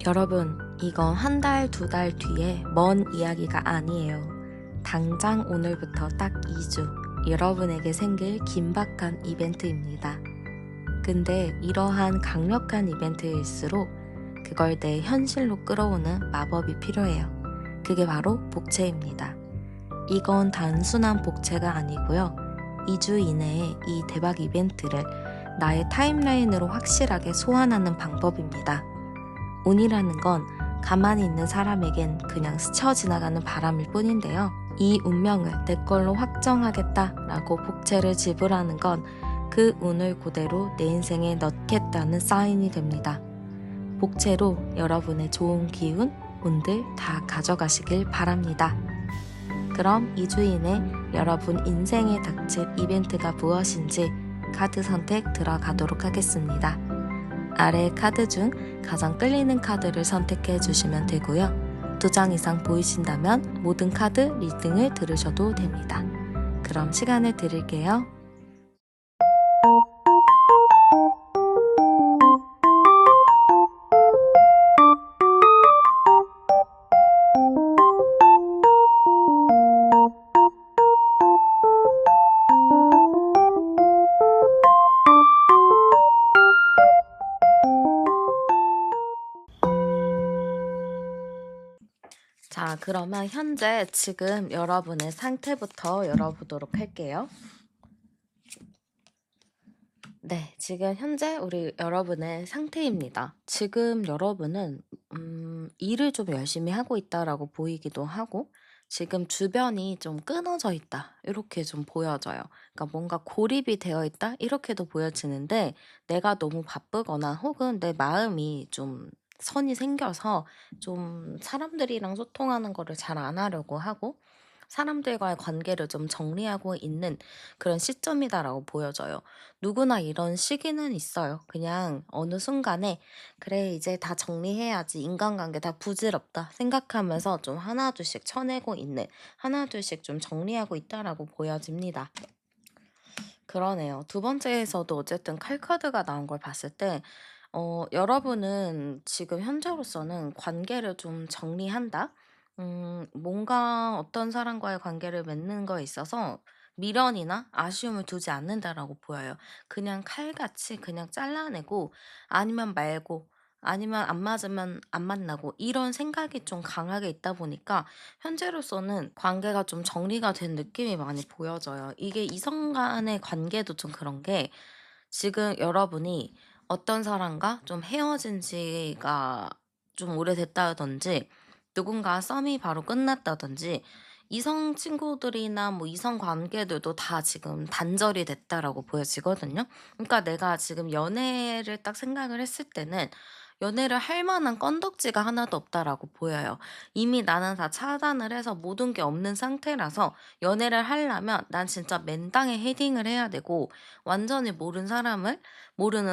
여러분, 이건 한 달, 두 달 뒤에 먼 이야기가 아니에요. 당장 오늘부터 딱 2주, 여러분에게 생길 긴박한 이벤트입니다. 근데 이러한 강력한 이벤트일수록 그걸 내 현실로 끌어오는 마법이 필요해요. 그게 바로 복채입니다. 이건 단순한 복채가 아니고요. 2주 이내에 이 대박 이벤트를 나의 타임라인으로 확실하게 소환하는 방법입니다. 운이라는 건 가만히 있는 사람에겐 그냥 스쳐 지나가는 바람일 뿐인데요. 이 운명을 내 걸로 확정하겠다라고 복채를 지불하는 건 그 운을 그대로 내 인생에 넣겠다는 사인이 됩니다. 복채로 여러분의 좋은 기운, 운들 다 가져가시길 바랍니다. 그럼 2주 이내 여러분 인생에 닥칠 이벤트가 무엇인지 카드 선택 들어가도록 하겠습니다. 아래 카드 중 가장 끌리는 카드를 선택해 주시면 되고요. 2장 이상 보이신다면 모든 카드 리딩을 들으셔도 됩니다. 그럼 시간을 드릴게요. 자, 그러면 현재 지금 여러분의 상태부터 열어보도록 할게요. 네, 지금 현재 우리 여러분의 상태입니다. 지금 여러분은 일을 좀 열심히 하고 있다라고 보이기도 하고 지금 주변이 좀 끊어져 있다 이렇게 좀 보여져요. 그러니까 뭔가 고립이 되어 있다 이렇게도 보여지는데 내가 너무 바쁘거나 혹은 내 마음이 좀 선이 생겨서 좀 사람들이랑 소통하는 거를 잘 안 하려고 하고 사람들과의 관계를 좀 정리하고 있는 그런 시점이다라고 보여져요. 누구나 이런 시기는 있어요. 그냥 어느 순간에 그래 이제 다 정리해야지 인간관계 다 부질없다 생각하면서 좀 하나둘씩 쳐내고 있는 하나둘씩 좀 정리하고 있다라고 보여집니다. 그러네요. 두 번째에서도 어쨌든 칼카드가 나온 걸 봤을 때 여러분은 지금 현재로서는 관계를 좀 정리한다? 뭔가 어떤 사람과의 관계를 맺는 거에 있어서 미련이나 아쉬움을 두지 않는다라고 보여요. 그냥 칼같이 그냥 잘라내고 아니면 말고 아니면 안 맞으면 안 만나고 이런 생각이 좀 강하게 있다 보니까 현재로서는 관계가 좀 정리가 된 느낌이 많이 보여져요. 이게 이성 간의 관계도 좀 그런 게 지금 여러분이 어떤 사람과 좀 헤어진 지가 좀 오래됐다든지 누군가 썸이 바로 끝났다든지 이성 친구들이나 뭐 이성 관계들도 다 지금 단절이 됐다라고 보여지거든요. 그러니까 내가 지금 연애를 딱 생각을 했을 때는 연애를 할 만한 건덕지가 하나도 없다라고 보여요. 이미 나는 다 차단을 해서 모든 게 없는 상태라서 연애를 하려면 난 진짜 맨땅에 헤딩을 해야 되고 완전히 모르는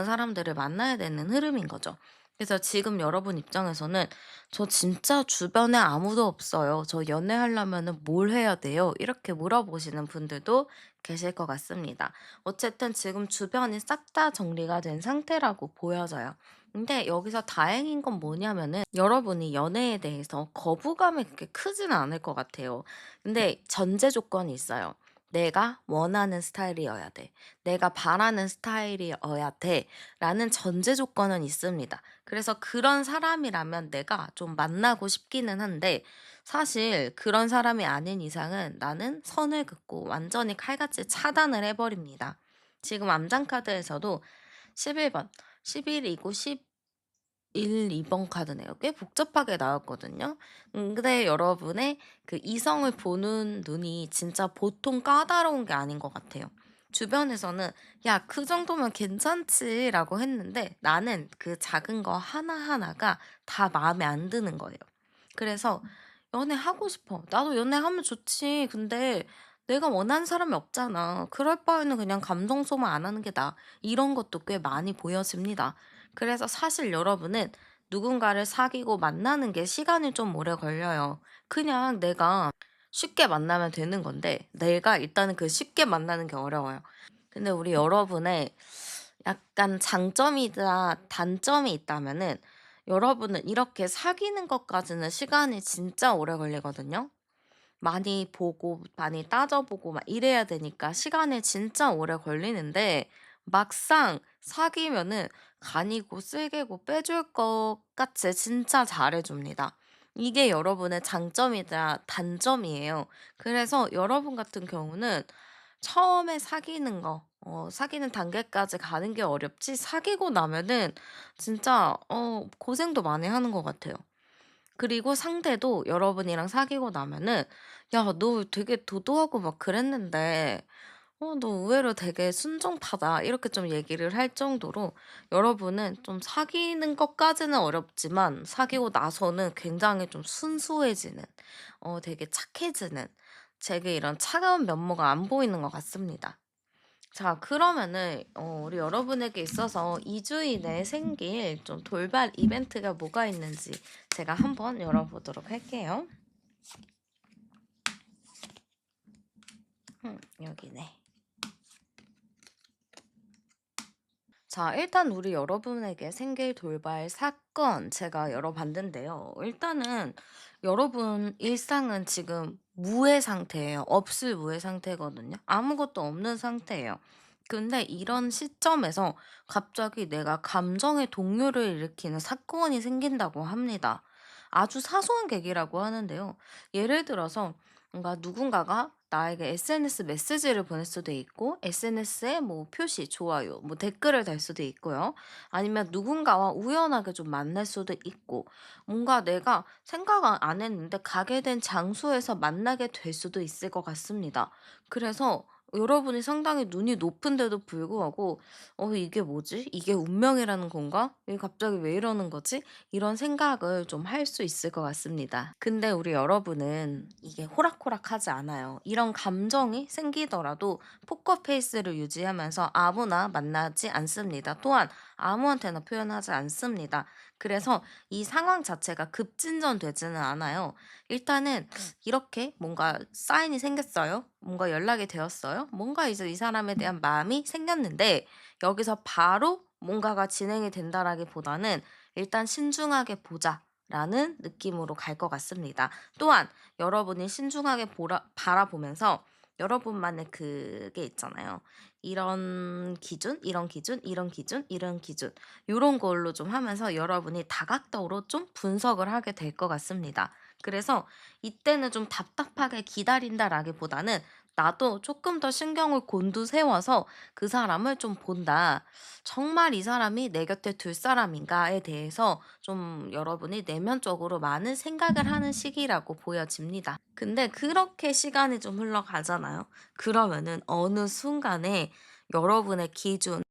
사람들을 만나야 되는 흐름인 거죠. 그래서 지금 여러분 입장에서는 "저 진짜 주변에 아무도 없어요. 저 연애하려면은 뭘 해야 돼요?" 이렇게 물어보시는 분들도 계실 것 같습니다. 어쨌든 지금 주변이 싹 다 정리가 된 상태라고 보여져요. 근데 여기서 다행인 건 뭐냐면은 여러분이 연애에 대해서 거부감이 그렇게 크지는 않을 것 같아요. 근데 전제 조건이 있어요. "내가 원하는 스타일이어야 돼. 내가 바라는 스타일이어야 돼." 라는 전제 조건은 있습니다. 그래서 그런 사람이라면 내가 좀 만나고 싶기는 한데 사실 그런 사람이 아닌 이상은 나는 선을 긋고 완전히 칼같이 차단을 해 버립니다. 지금 암장 카드에서도 11 번, 11이고 2번 카드네요. 꽤 복잡하게 나왔거든요. 근데 여러분의 그 이성을 보는 눈이 진짜 보통 까다로운 게 아닌 것 같아요. 주변에서는 "야, 그 정도면 괜찮지."라고 했는데 나는 그 작은 거 하나하나가 다 마음에 안 드는 거예요. 그래서 "연애하고 싶어. 나도 연애하면 좋지. 근데 내가 원하는 사람이 없잖아. 그럴 바에는 그냥 감정 소모 안 하는 게 나아." 이런 것도 꽤 많이 보여집니다. 그래서 사실 여러분은 누군가를 사귀고 만나는 게 시간이 좀 오래 걸려요. 그냥 내가 쉽게 만나면 되는 건데 내가 일단은 그 쉽게 만나는 게 어려워요. 근데 우리 여러분의 약간 장점이자 단점이 있다면은 여러분은 이렇게 사귀는 것까지는 시간이 진짜 오래 걸리거든요. 많이 보고 많이 따져보고 막 이래야 되니까 시간이 진짜 오래 걸리는데 막상 사귀면은 간이고 쓸개고 빼줄 것 같이 진짜 잘해줍니다. 이게 여러분의 장점이자 단점이에요. 그래서 여러분 같은 경우는 처음에 사귀는 거, 사귀는 단계까지 가는 게 어렵지 사귀고 나면은 진짜 고생도 많이 하는 것 같아요. 그리고 상대도 여러분이랑 사귀고 나면은 "야 너 되게 도도하고 막 그랬는데 너 의외로 되게 순정파다." 이렇게 좀 얘기를 할 정도로 여러분은 좀 사귀는 것까지는 어렵지만 사귀고 나서는 굉장히 좀 순수해지는 되게 착해지는 되게 이런 차가운 면모가 안 보이는 것 같습니다. 자 그러면은 우리 여러분에게 있어서 2주 이내에 생길 좀 돌발 이벤트가 뭐가 있는지 제가 한번 열어보도록 할게요. 여기네. 자 일단 우리 여러분에게 생길 돌발 사건 제가 열어봤는데요. 일단은 여러분 일상은 지금 무해 상태예요. 없을 무해 상태거든요. 아무것도 없는 상태예요. 근데 이런 시점에서 갑자기 내가 감정의 동요를 일으키는 사건이 생긴다고 합니다. 아주 사소한 계기라고 하는데요. 예를 들어서 뭔가 누군가가 나에게 SNS 메시지를 보낼 수도 있고 SNS에 뭐 표시, 좋아요, 뭐 댓글을 달 수도 있고요. 아니면 누군가와 우연하게 좀 만날 수도 있고 뭔가 내가 생각 안 했는데 가게 된 장소에서 만나게 될 수도 있을 것 같습니다. 그래서 여러분이 상당히 눈이 높은데도 불구하고 '이게 뭐지? 이게 운명이라는 건가? 이게 갑자기 왜 이러는 거지?' 이런 생각을 좀 할 수 있을 것 같습니다. 근데 우리 여러분은 이게 호락호락하지 않아요. 이런 감정이 생기더라도 포커 페이스를 유지하면서 아무나 만나지 않습니다. 또한 아무한테나 표현하지 않습니다. 그래서 이 상황 자체가 급진전되지는 않아요. 일단은 이렇게 뭔가 사인이 생겼어요. 뭔가 연락이 되었어요. 뭔가 이제 이 사람에 대한 마음이 생겼는데 여기서 바로 뭔가가 진행이 된다라기보다는 일단 신중하게 보자라는 느낌으로 갈 것 같습니다. 또한 여러분이 신중하게 바라보면서 여러분만의 그게 있잖아요. 이런 기준, 이런 기준, 이런 기준, 이런 기준, 요런 걸로 좀 하면서 여러분이 다각도로 좀 분석을 하게 될 것 같습니다. 그래서 이때는 좀 답답하게 기다린다라기보다는 나도 조금 더 신경을 곤두세워서 그 사람을 좀 본다. 정말 이 사람이 내 곁에 둘 사람인가에 대해서 좀 여러분이 내면적으로 많은 생각을 하는 시기라고 보여집니다. 근데 그렇게 시간이 좀 흘러가잖아요. 그러면은 어느 순간에 여러분의 기준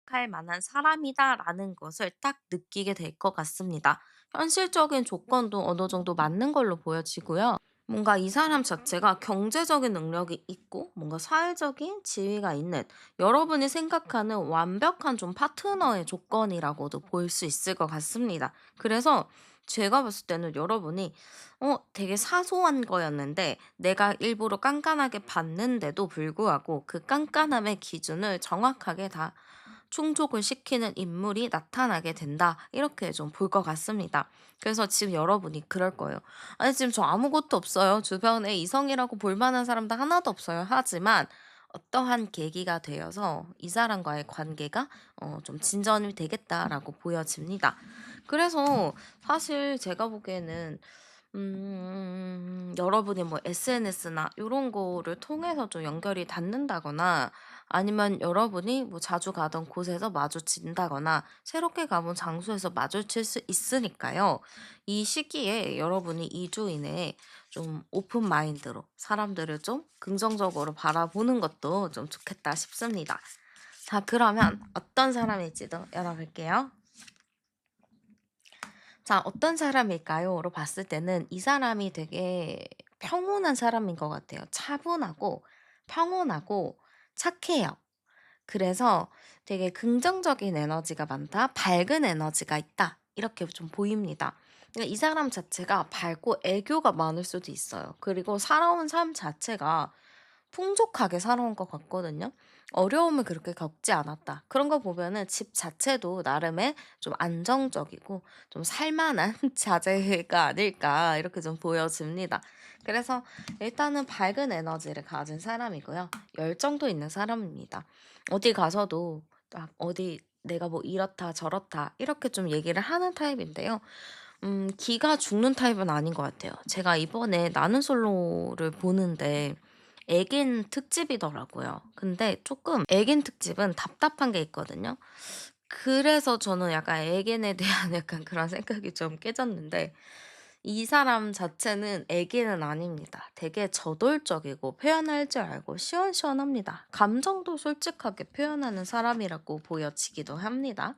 할 만한 사람이다라는 것을 딱 느끼게 될 것 같습니다. 현실적인 조건도 어느 정도 맞는 걸로 보여지고요. 뭔가 이 사람 자체가 경제적인 능력이 있고 뭔가 사회적인 지위가 있는 여러분이 생각하는 완벽한 좀 파트너의 조건이라고도 볼 수 있을 것 같습니다. 그래서 제가 봤을 때는 여러분이 되게 사소한 거였는데 내가 일부러 깐깐하게 봤는데도 불구하고 그 깐깐함의 기준을 정확하게 다 충족을 시키는 인물이 나타나게 된다. 이렇게 좀 볼 것 같습니다. 그래서 지금 여러분이 그럴 거예요. 아니 지금 저 아무것도 없어요. 주변에 이성이라고 볼 만한 사람도 하나도 없어요. 하지만 어떠한 계기가 되어서 이 사람과의 관계가 좀 진전이 되겠다라고 보여집니다. 그래서 사실 제가 보기에는 여러분이 뭐 SNS나 이런 거를 통해서 좀 연결이 닿는다거나 아니면 여러분이 뭐 자주 가던 곳에서 마주친다거나 새롭게 가본 장소에서 마주칠 수 있으니까요. 이 시기에 여러분이 2주 이내에 좀 오픈 마인드로 사람들을 좀 긍정적으로 바라보는 것도 좀 좋겠다 싶습니다. 자, 그러면 어떤 사람일지도 열어볼게요. 자, 어떤 사람일까요?로 봤을 때는 이 사람이 되게 평온한 사람인 것 같아요. 차분하고 평온하고 착해요. 그래서 되게 긍정적인 에너지가 많다, 밝은 에너지가 있다, 이렇게 좀 보입니다. 그러니까 이 사람 자체가 밝고 애교가 많을 수도 있어요. 그리고 살아온 삶 자체가 풍족하게 살아온 것 같거든요. 어려움을 그렇게 겪지 않았다. 그런 거 보면은 집 자체도 나름의 좀 안정적이고 좀 살만한 자재가 아닐까 이렇게 좀 보여집니다. 그래서 일단은 밝은 에너지를 가진 사람이고요. 열정도 있는 사람입니다. 어디 가서도 막 어디 내가 뭐 이렇다 저렇다 이렇게 좀 얘기를 하는 타입인데요. 기가 죽는 타입은 아닌 것 같아요. 제가 이번에 나는 솔로를 보는데 애긴 특집이더라고요. 근데 조금 애긴 특집은 답답한 게 있거든요. 그래서 저는 약간 애견에 대한 약간 그런 생각이 좀 깨졌는데 이 사람 자체는 애기는 아닙니다. 되게 저돌적이고 표현할 줄 알고 시원시원합니다. 감정도 솔직하게 표현하는 사람이라고 보여지기도 합니다.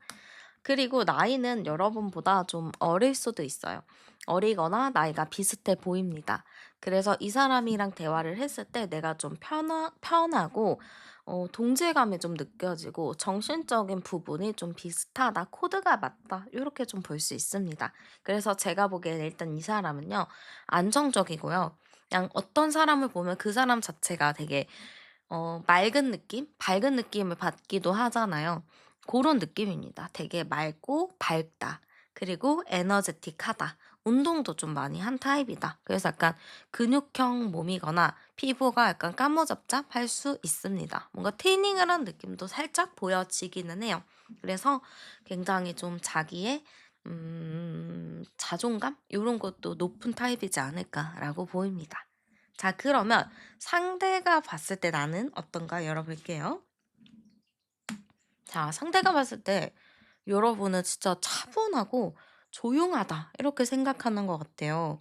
그리고 나이는 여러분보다 좀 어릴 수도 있어요. 어리거나 나이가 비슷해 보입니다. 그래서 이 사람이랑 대화를 했을 때 내가 좀 편하고 동질감이 좀 느껴지고 정신적인 부분이 좀 비슷하다, 코드가 맞다, 이렇게 좀 볼 수 있습니다. 그래서 제가 보기에는 일단 이 사람은요, 안정적이고요. 그냥 어떤 사람을 보면 그 사람 자체가 되게 맑은 느낌? 밝은 느낌을 받기도 하잖아요. 그런 느낌입니다. 되게 맑고 밝다. 그리고 에너제틱하다. 운동도 좀 많이 한 타입이다. 그래서 약간 근육형 몸이거나 피부가 약간 까무잡잡할 수 있습니다. 뭔가 태닝을 한 느낌도 살짝 보여지기는 해요. 그래서 굉장히 좀 자기의 자존감? 이런 것도 높은 타입이지 않을까라고 보입니다. 자, 그러면 상대가 봤을 때 나는 어떤가 열어볼게요. 자, 상대가 봤을 때 여러분은 진짜 차분하고 조용하다. 이렇게 생각하는 것 같아요.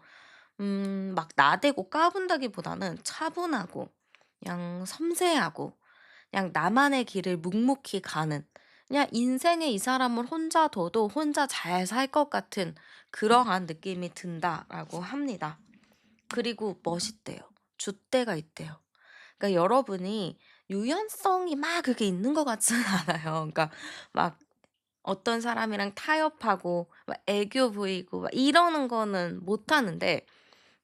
막 나대고 까분다기보다는 차분하고, 그냥 섬세하고, 그냥 나만의 길을 묵묵히 가는, 그냥 인생에 이 사람을 혼자 둬도 혼자 잘 살 것 같은 그러한 느낌이 든다라고 합니다. 그리고 멋있대요. 줏대가 있대요. 그러니까 여러분이 유연성이 막 그게 있는 것 같지는 않아요. 그러니까 막 어떤 사람이랑 타협하고 막 애교 부리고 막 이러는 거는 못하는데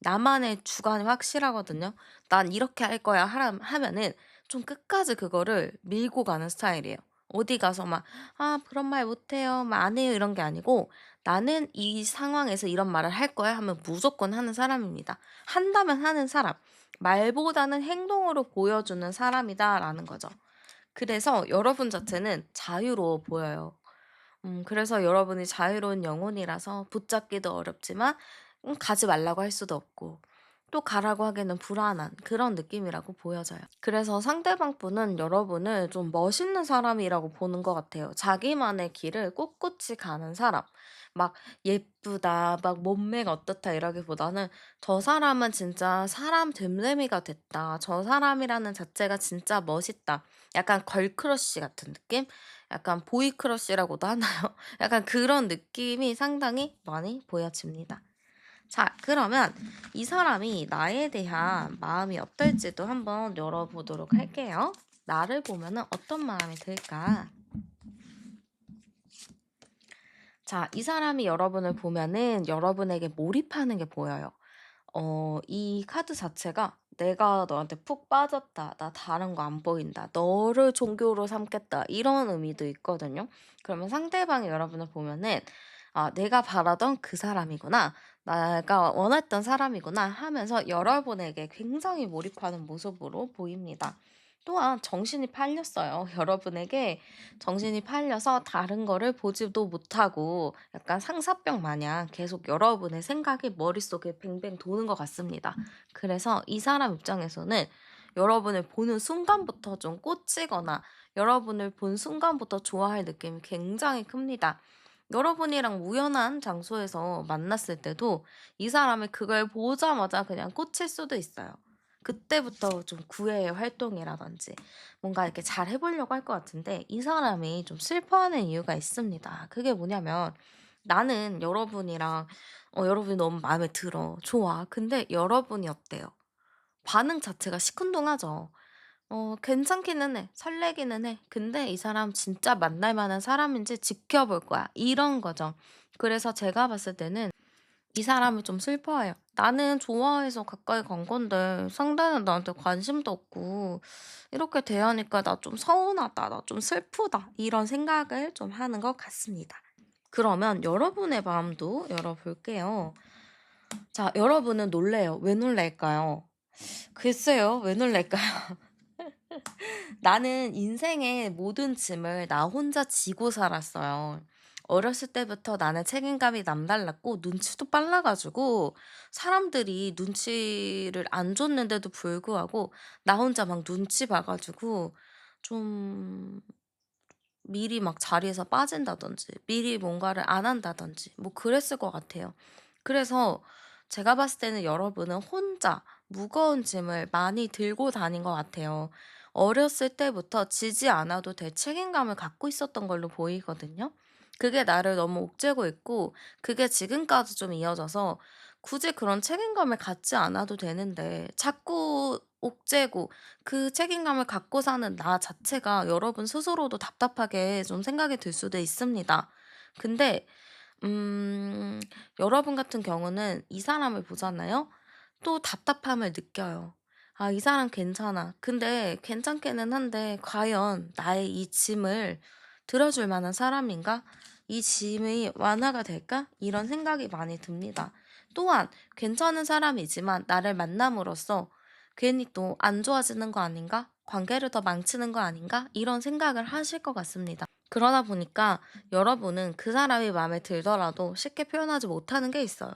나만의 주관이 확실하거든요. '난 이렇게 할 거야.' 하면은 좀 끝까지 그거를 밀고 가는 스타일이에요. 어디 가서 막 "아 그런 말 못해요. 막 안 해요." 이런 게 아니고 '나는 이 상황에서 이런 말을 할 거야.' 하면 무조건 하는 사람입니다. 한다면 하는 사람. 말보다는 행동으로 보여주는 사람이다라는 거죠. 그래서 여러분 자체는 자유로워 보여요. 그래서 여러분이 자유로운 영혼이라서 붙잡기도 어렵지만 가지 말라고 할 수도 없고 또 가라고 하기는 불안한 그런 느낌이라고 보여져요. 그래서 상대방 분은 여러분을 좀 멋있는 사람이라고 보는 것 같아요. 자기만의 길을 꿋꿋이 가는 사람. 막 예쁘다, 막 몸매가 어떻다 이라기보다는 저 사람은 진짜 사람 됨됨이가 됐다. 저 사람이라는 자체가 진짜 멋있다. 약간 걸크러쉬 같은 느낌? 약간 보이 크러쉬라고도 하나요? 약간 그런 느낌이 상당히 많이 보여집니다. 자, 그러면 이 사람이 나에 대한 마음이 어떨지도 한번 열어보도록 할게요. 나를 보면은 어떤 마음이 들까? 자, 이 사람이 여러분을 보면은 여러분에게 몰입하는 게 보여요. 이 카드 자체가 "내가 너한테 푹 빠졌다. 나 다른 거 안 보인다. 너를 종교로 삼겠다." 이런 의미도 있거든요. 그러면 상대방이 여러분을 보면은 '아 내가 바라던 그 사람이구나. 내가 원했던 사람이구나.' 하면서 여러분에게 굉장히 몰입하는 모습으로 보입니다. 또한 정신이 팔렸어요. 여러분에게 정신이 팔려서 다른 거를 보지도 못하고 약간 상사병 마냥 계속 여러분의 생각이 머릿속에 뱅뱅 도는 것 같습니다. 그래서 이 사람 입장에서는 여러분을 보는 순간부터 좀 꽂히거나 여러분을 본 순간부터 좋아할 느낌이 굉장히 큽니다. 여러분이랑 우연한 장소에서 만났을 때도 이 사람이 그걸 보자마자 그냥 꽂힐 수도 있어요. 그때부터 좀 구애의 활동이라든지 뭔가 이렇게 잘 해 보려고 할 것 같은데 이 사람이 좀 슬퍼하는 이유가 있습니다. 그게 뭐냐면 나는 여러분이랑 여러분이 너무 마음에 들어. 좋아. 근데 여러분이 어때요? 반응 자체가 시큰둥하죠. 괜찮기는 해. 설레기는 해. 근데 이 사람 진짜 만날 만한 사람인지 지켜볼 거야. 이런 거죠. 그래서 제가 봤을 때는 이 사람을 좀 슬퍼해요. '나는 좋아해서 가까이 간 건데 상대는 나한테 관심도 없고 이렇게 대하니까 나 좀 서운하다. 나 좀 슬프다.' 이런 생각을 좀 하는 것 같습니다. 그러면 여러분의 마음도 열어 볼게요. 자, 여러분은 놀래요. 왜 놀랄까요? 글쎄요. 왜 놀랄까요? 나는 인생의 모든 짐을 나 혼자 지고 살았어요. 어렸을 때부터 나는 책임감이 남달랐고 눈치도 빨라 가지고 사람들이 눈치를 안 줬는데도 불구하고 나 혼자 막 눈치 봐 가지고 좀 미리 막 자리에서 빠진다든지 미리 뭔가를 안 한다든지 뭐 그랬을 것 같아요. 그래서 제가 봤을 때는 여러분은 혼자 무거운 짐을 많이 들고 다닌 것 같아요. 어렸을 때부터 지지 않아도 될 책임감을 갖고 있었던 걸로 보이거든요. 그게 나를 너무 옥죄고 있고 그게 지금까지 좀 이어져서 굳이 그런 책임감을 갖지 않아도 되는데 자꾸 옥죄고 그 책임감을 갖고 사는 나 자체가 여러분 스스로도 답답하게 좀 생각이 들 수도 있습니다. 근데 음 여러분 같은 경우는 이 사람을 보잖아요. 또 답답함을 느껴요. '아 이 사람 괜찮아.' 근데 괜찮기는 한데 '과연 나의 이 짐을 들어줄 만한 사람인가? 이 짐이 완화가 될까?' 이런 생각이 많이 듭니다. 또한 괜찮은 사람이지만 나를 만남으로써 '괜히 또 안 좋아지는 거 아닌가? 관계를 더 망치는 거 아닌가?' 이런 생각을 하실 것 같습니다. 그러다 보니까 여러분은 그 사람이 마음에 들더라도 쉽게 표현하지 못하는 게 있어요.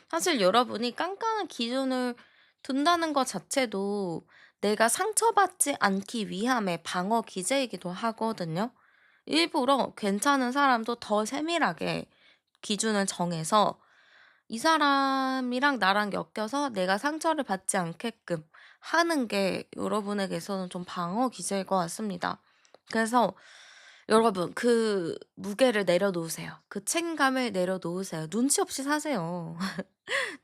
사실 여러분이 깐깐한 기준을 둔다는 것 자체도 내가 상처받지 않기 위함의 방어 기제이기도 하거든요. 일부러 괜찮은 사람도 더 세밀하게 기준을 정해서 이 사람이랑 나랑 엮여서 내가 상처를 받지 않게끔 하는 게 여러분에게서는 좀 방어 기제일 것 같습니다. 그래서 여러분 그 무게를 내려놓으세요. 그 책임감을 내려놓으세요. 눈치 없이 사세요.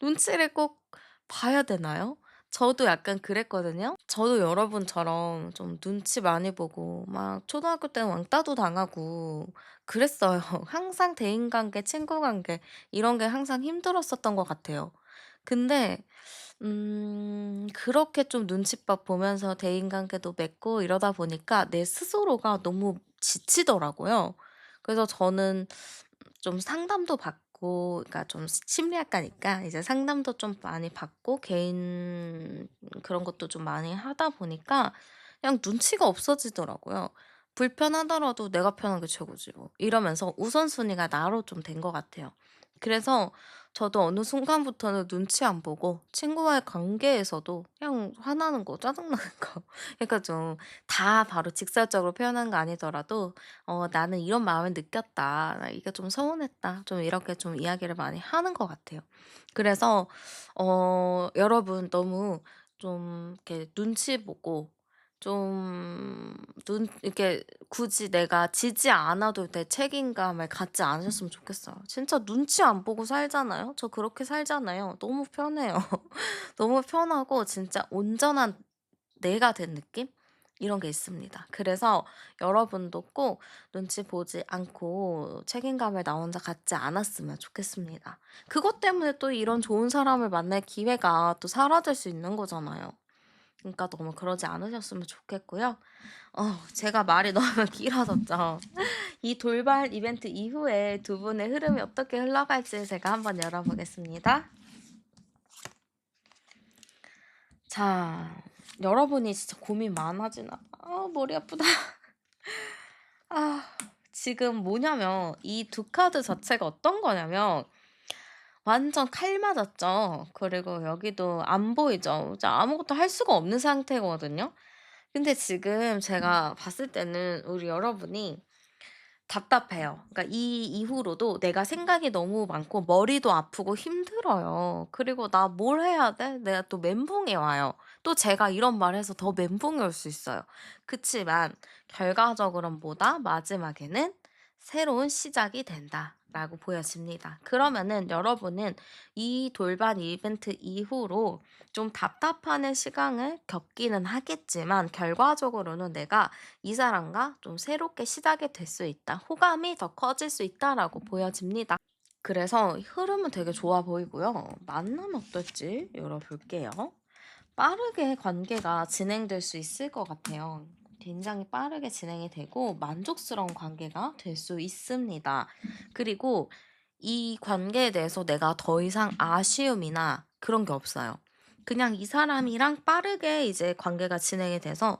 눈치를 꼭 봐야 되나요? 저도 약간 그랬거든요. 저도 여러분처럼 좀 눈치 많이 보고 막 초등학교 때는 왕따도 당하고 그랬어요. 항상 대인관계, 친구관계 이런 게 항상 힘들었었던 것 같아요. 근데 그렇게 좀 눈칫밥 보면서 대인관계도 맺고 이러다 보니까 내 스스로가 너무 지치더라고요. 그래서 저는 좀 상담도 받고 그러니까 좀 심리학과니까 이제 상담도 좀 많이 받고 개인 그런 것도 좀 많이 하다 보니까 그냥 눈치가 없어지더라고요. 불편하더라도 '내가 편한 게 최고지 뭐.' 이러면서 우선순위가 나로 좀 된 것 같아요. 그래서 저도 어느 순간부터는 눈치 안 보고 친구와의 관계에서도 그냥 화나는 거 짜증나는 거 그러니까 좀 다 바로 직설적으로 표현하는 거 아니더라도 "나는 이런 마음을 느꼈다. 나 이게 좀 서운했다." 좀 이렇게 좀 이야기를 많이 하는 것 같아요. 그래서 여러분 너무 좀 이렇게 눈치 보고 좀 눈 이렇게 굳이 내가 지지 않아도 될 책임감을 갖지 않으셨으면 좋겠어요. 진짜 눈치 안 보고 살잖아요. 저 그렇게 살잖아요. 너무 편해요. 너무 편하고 진짜 온전한 내가 된 느낌? 이런 게 있습니다. 그래서 여러분도 꼭 눈치 보지 않고 책임감을 나 혼자 갖지 않았으면 좋겠습니다. 그것 때문에 또 이런 좋은 사람을 만날 기회가 또 사라질 수 있는 거잖아요. 그러니까 너무 그러지 않으셨으면 좋겠고요. 제가 말이 너무 길어졌죠. 이 돌발 이벤트 이후에 두 분의 흐름이 어떻게 흘러갈지 제가 한번 열어보겠습니다. 자, 여러분이 진짜 고민 많아지나? 머리 아프다. 아, 지금 뭐냐면 이 두 카드 자체가 어떤 거냐면 완전 칼 맞았죠. 그리고 여기도 안 보이죠. 진짜 아무것도 할 수가 없는 상태거든요. 근데 지금 제가 봤을 때는 우리 여러분이 답답해요. 그러니까 이 이후로도 내가 생각이 너무 많고 머리도 아프고 힘들어요. 그리고 '나 뭘 해야 돼?' 내가 또 멘붕이 와요. 또 제가 이런 말을 해서 더 멘붕이 올 수 있어요. 그치만 결과적으로는 뭐다? 마지막에는 '새로운 시작이 된다.'라고 보여집니다. 그러면은 여러분은 이 돌발 이벤트 이후로 좀 답답하는 시간을 겪기는 하겠지만 결과적으로는 '내가 이 사람과 좀 새롭게 시작이 될 수 있다. 호감이 더 커질 수 있다.'라고 보여집니다. 그래서 흐름은 되게 좋아 보이고요. 만나면 어떨지 열어볼게요. 빠르게 관계가 진행될 수 있을 것 같아요. 굉장히 빠르게 진행이 되고 만족스러운 관계가 될 수 있습니다. 그리고 이 관계에 대해서 내가 더 이상 아쉬움이나 그런 게 없어요. 그냥 이 사람이랑 빠르게 이제 관계가 진행이 돼서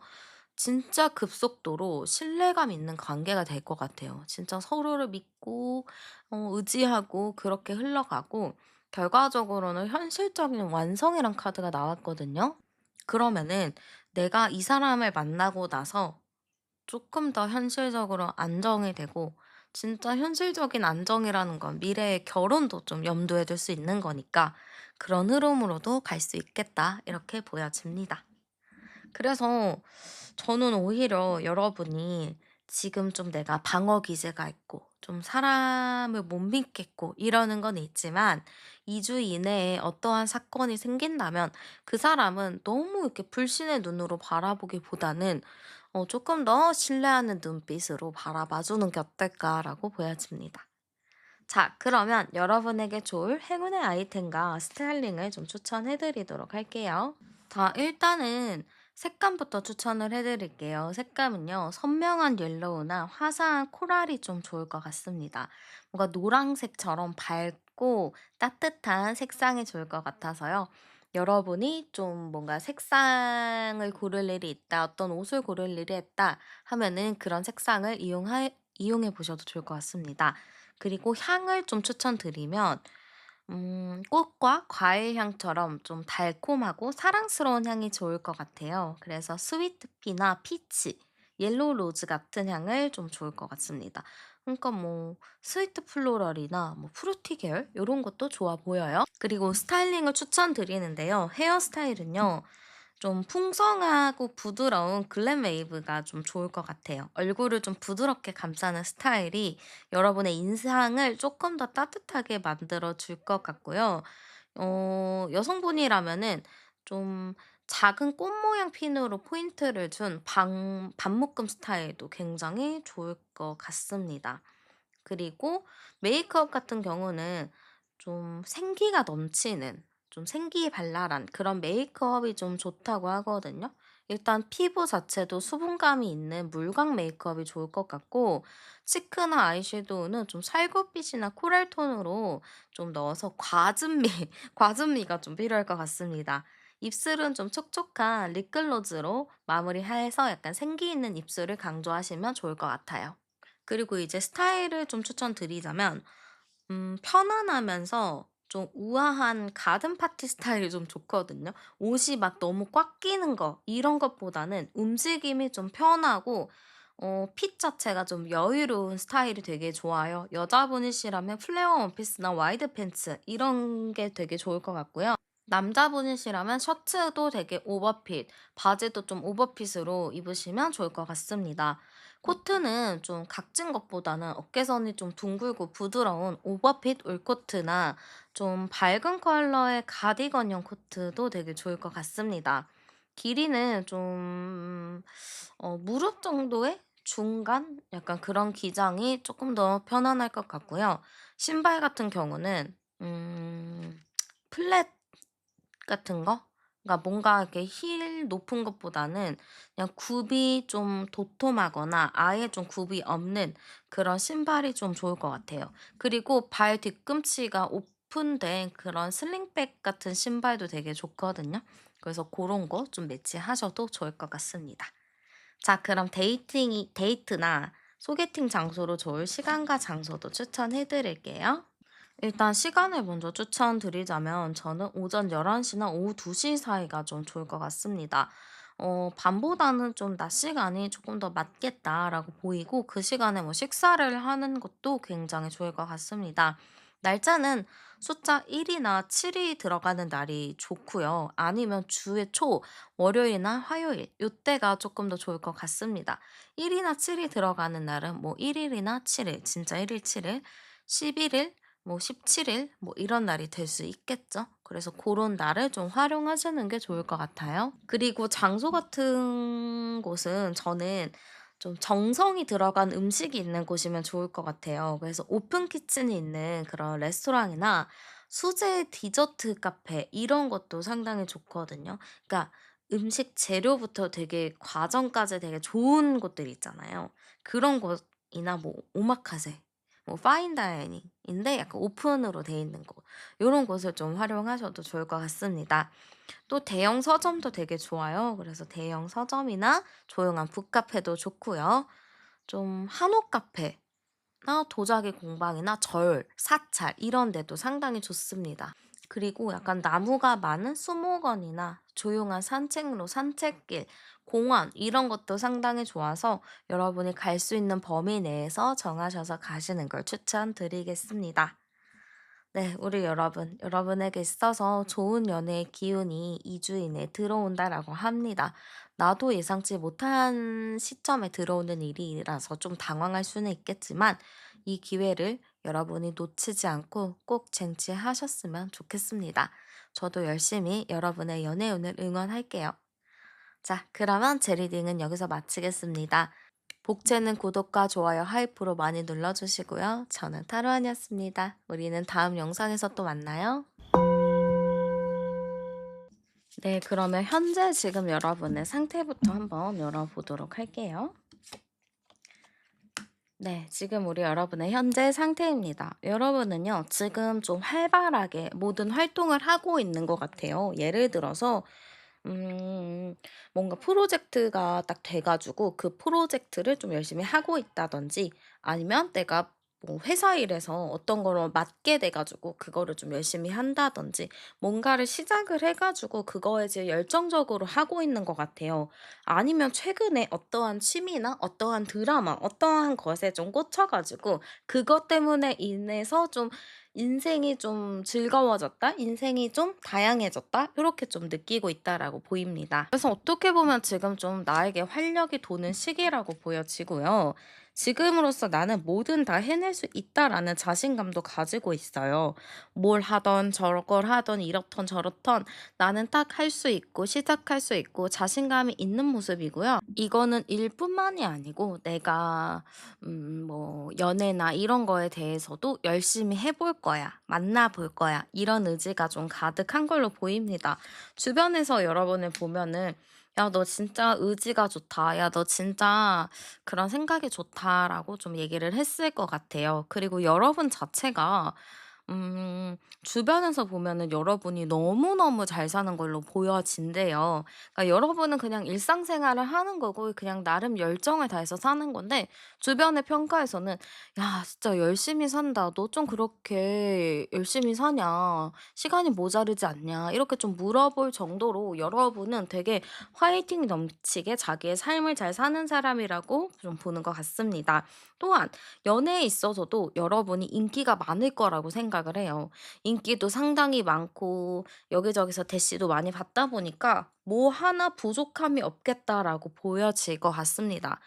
진짜 급속도로 신뢰감 있는 관계가 될 것 같아요. 진짜 서로를 믿고 의지하고 그렇게 흘러가고 결과적으로는 현실적인 완성이란 카드가 나왔거든요. 그러면은 내가 이 사람을 만나고 나서 조금 더 현실적으로 안정이 되고 진짜 현실적인 안정이라는 건 미래의 결혼도 좀 염두에 둘 수 있는 거니까 그런 흐름으로도 갈 수 있겠다 이렇게 보여집니다. 그래서 저는 오히려 여러분이 지금 좀 내가 방어 기제가 있고 좀 사람을 못 믿겠고 이러는 건 있지만 2주 이내에 어떠한 사건이 생긴다면 그 사람은 너무 이렇게 불신의 눈으로 바라보기보다는 조금 더 신뢰하는 눈빛으로 바라봐 주는 게 어떨까라고 보여집니다. 자, 그러면 여러분에게 좋을 행운의 아이템과 스타일링을 좀 추천해 드리도록 할게요. 자, 일단은 색감부터 추천을 해 드릴게요. 색감은요, 선명한 옐로우나 화사한 코랄이 좀 좋을 것 같습니다. 뭔가 노란색처럼 밝고 따뜻한 색상이 좋을 것 같아서요. 여러분이 좀 뭔가 색상을 고를 일이 있다, 어떤 옷을 고를 일이 있다 하면은 그런 색상을 이용해 보셔도 좋을 것 같습니다. 그리고 향을 좀 추천드리면 꽃과 과일 향처럼 좀 달콤하고 사랑스러운 향이 좋을 것 같아요. 그래서 스위트피나 피치, 옐로우 로즈 같은 향을 좀 좋을 것 같습니다. 그러니까 뭐 스위트 플로럴이나 뭐 프루티 계열 요런 것도 좋아 보여요. 그리고 스타일링을 추천드리는데요. 헤어스타일은요. 좀 풍성하고 부드러운 글램 웨이브가 좀 좋을 것 같아요. 얼굴을 좀 부드럽게 감싸는 스타일이 여러분의 인상을 조금 더 따뜻하게 만들어 줄 것 같고요. 여성분이라면은 좀 작은 꽃 모양 핀으로 포인트를 준 반묶음 스타일도 굉장히 좋을 것 같습니다. 그리고 메이크업 같은 경우는 좀 생기가 넘치는 좀 생기발랄한 그런 메이크업이 좀 좋다고 하거든요. 일단 피부 자체도 수분감이 있는 물광 메이크업이 좋을 것 같고 치크나 아이섀도우는 좀 살구빛이나 코랄 톤으로 좀 넣어서 과즙미, 과즙미가 좀 필요할 것 같습니다. 입술은 좀 촉촉한 립글로즈로 마무리해서 약간 생기 있는 입술을 강조하시면 좋을 것 같아요. 그리고 이제 스타일을 좀 추천드리자면 편안하면서 좀 우아한 가든 파티 스타일이 좀 좋거든요. 옷이 막 너무 꽉 끼는 거 이런 것보다는 움직임이 좀 편하고 핏 자체가 좀 여유로운 스타일이 되게 좋아요. 여자분이시라면 플레어 원피스나 와이드 팬츠 이런 게 되게 좋을 것 같고요. 남자분이시라면 셔츠도 되게 오버핏, 바지도 좀 오버핏으로 입으시면 좋을 것 같습니다. 코트는 좀 각진 것보다는 어깨선이 좀 둥글고 부드러운 오버핏 울코트나 좀 밝은 컬러의 가디건용 코트도 되게 좋을 것 같습니다. 길이는 좀 무릎 정도의 중간? 약간 그런 기장이 조금 더 편안할 것 같고요. 신발 같은 경우는 플랫 같은 거? 그러니까 뭔가 이렇게 힐 높은 것보다는 그냥 굽이 좀 도톰하거나 아예 좀 굽이 없는 그런 신발이 좀 좋을 것 같아요. 그리고 발 뒤꿈치가 오픈된 그런 슬링백 같은 신발도 되게 좋거든요. 그래서 그런 거 좀 매치하셔도 좋을 것 같습니다. 자, 그럼 데이트나 소개팅 장소로 좋을 시간과 장소도 추천해 드릴게요. 일단 시간을 먼저 추천드리자면 저는 오전 11시나 오후 2시 사이가 좀 좋을 것 같습니다. 밤보다는 좀 낮 시간이 조금 더 맞겠다라고 보이고 그 시간에 뭐 식사를 하는 것도 굉장히 좋을 것 같습니다. 날짜는 숫자 1이나 7이 들어가는 날이 좋고요. 아니면 주의 초, 월요일이나 화요일, 요때가 조금 더 좋을 것 같습니다. 1이나 7이 들어가는 날은 뭐 1일이나 7일, 진짜 1일, 7일, 11일, 뭐 17일 뭐 이런 날이 될 수 있겠죠. 그래서 그런 날을 좀 활용하시는 게 좋을 것 같아요. 그리고 장소 같은 곳은 저는 좀 정성이 들어간 음식이 있는 곳이면 좋을 것 같아요. 그래서 오픈 키친이 있는 그런 레스토랑이나 수제 디저트 카페 이런 것도 상당히 좋거든요. 그러니까 음식 재료부터 되게 과정까지 되게 좋은 곳들 있잖아요. 그런 곳이나 뭐 오마카세, 뭐 파인 다이닝인데 약간 오픈으로 돼 있는 곳 요런 곳을 좀 활용하셔도 좋을 것 같습니다. 또 대형 서점도 되게 좋아요. 그래서 대형 서점이나 조용한 북카페도 좋고요. 좀 한옥 카페나 도자기 공방이나 절, 사찰 이런 데도 상당히 좋습니다. 그리고 약간 나무가 많은 수목원이나 조용한 산책로, 산책길, 공원 이런 것도 상당히 좋아서 여러분이 갈 수 있는 범위 내에서 정하셔서 가시는 걸 추천드리겠습니다. 네, 우리 여러분, 여러분에게 있어서 좋은 연애의 기운이 2주 이내에 들어온다라고 합니다. 나도 예상치 못한 시점에 들어오는 일이라서 좀 당황할 수는 있겠지만, 이 기회를 여러분이 놓치지 않고 꼭 쟁취하셨으면 좋겠습니다. 저도 열심히 여러분의 연애 운을 응원할게요. 자, 그러면 제 리딩은 여기서 마치겠습니다. 복채는 구독과 좋아요, 하이프로 많이 눌러주시고요. 저는 타로안이었습니다. 우리는 다음 영상에서 또 만나요. 네, 그러면 현재 지금 여러분의 상태부터 한번 열어보도록 할게요. 네, 지금 우리 여러분의 현재 상태입니다. 여러분은요, 지금 좀 활발하게 모든 활동을 하고 있는 것 같아요. 예를 들어서 뭔가 프로젝트가 딱 돼 가지고 그 프로젝트를 좀 열심히 하고 있다든지 아니면 내가 뭐 회사 일에서 어떤 거를 맡게 돼 가지고 그거를 좀 열심히 한다든지 뭔가를 시작을 해 가지고 그거에 이제 열정적으로 하고 있는 것 같아요. 아니면 최근에 어떠한 취미나 어떠한 드라마, 어떠한 것에 좀 꽂혀 가지고 그것 때문에 인해서 좀 '인생이 좀 즐거워졌다. 인생이 좀 다양해졌다.' 이렇게 좀 느끼고 있다라고 보입니다. 그래서 어떻게 보면 지금 좀 나에게 활력이 도는 시기라고 보여지고요. 지금으로서 '나는 뭐든 다 해낼 수 있다.'라는 자신감도 가지고 있어요. 뭘 하던 저걸 하던 이렇던 저렇던 나는 딱 할 수 있고 시작할 수 있고 자신감이 있는 모습이고요. 이거는 일뿐만이 아니고 내가 뭐 연애나 이런 거에 대해서도 '열심히 해볼 거야. 만나 볼 거야.' 이런 의지가 좀 가득한 걸로 보입니다. 주변에서 여러분을 보면은 "야 너 진짜 의지가 좋다. 야 너 진짜 그런 생각이 좋다."라고 좀 얘기를 했을 것 같아요. 그리고 여러분 자체가 주변에서 보면은 여러분이 너무너무 잘 사는 걸로 보여진대요. 그러니까 여러분은 그냥 일상생활을 하는 거고 그냥 나름 열정을 다해서 사는 건데 주변의 평가에서는 "야 진짜 열심히 산다. 너 좀 그렇게 열심히 사냐? 시간이 모자르지 않냐?" 이렇게 좀 물어볼 정도로 여러분은 되게 화이팅 넘치게 자기의 삶을 잘 사는 사람이라고 좀 보는 것 같습니다. 또한 연애에 있어서도 여러분이 인기가 많을 거라고 생각을 해요. 인기도 상당히 많고 여기저기서 대시도 많이 받다 보니까 '뭐 하나 부족함이 없겠다.'라고 보여질 것 같습니다.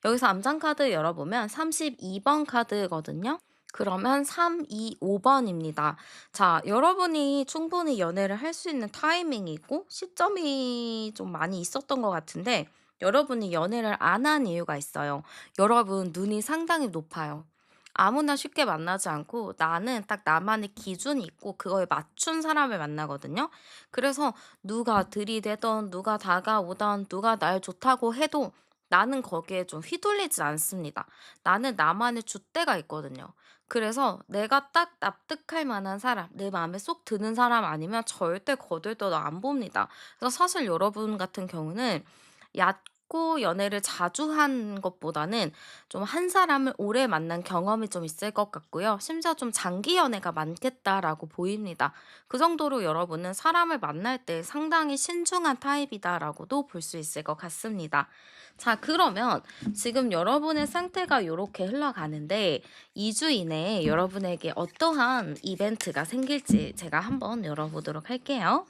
여기서 암장 카드 열어보면 32번 카드거든요. 그러면 3, 2, 5 번입니다. 자, 여러분이 충분히 연애를 할 수 있는 타이밍이고 시점이 좀 많이 있었던 것 같은데 여러분이 연애를 안 한 이유가 있어요. 여러분 눈이 상당히 높아요. 아무나 쉽게 만나지 않고 나는 딱 나만의 기준이 있고 그거에 맞춘 사람을 만나거든요. 그래서 누가 들이대던 누가 다가오던 누가 날 좋다고 해도 나는 거기에 좀 휘둘리지 않습니다. 나는 나만의 줏대가 있거든요. 그래서 내가 딱 납득할 만한 사람, 내 마음에 쏙 드는 사람 아니면 절대 거들떠도 안 봅니다. 그래서 사실 여러분 같은 경우는 얕고 연애를 자주 한 것보다는 좀 한 사람을 오래 만난 경험이 좀 있을 것 같고요. 심지어 좀 장기 연애가 많겠다라고 보입니다. 그 정도로 여러분은 사람을 만날 때 상당히 신중한 타입이다라고도 볼 수 있을 것 같습니다. 자, 그러면 지금 여러분의 상태가 요렇게 흘러가는데 2주 이내에 여러분에게 어떠한 이벤트가 생길지 제가 한번 열어보도록 할게요.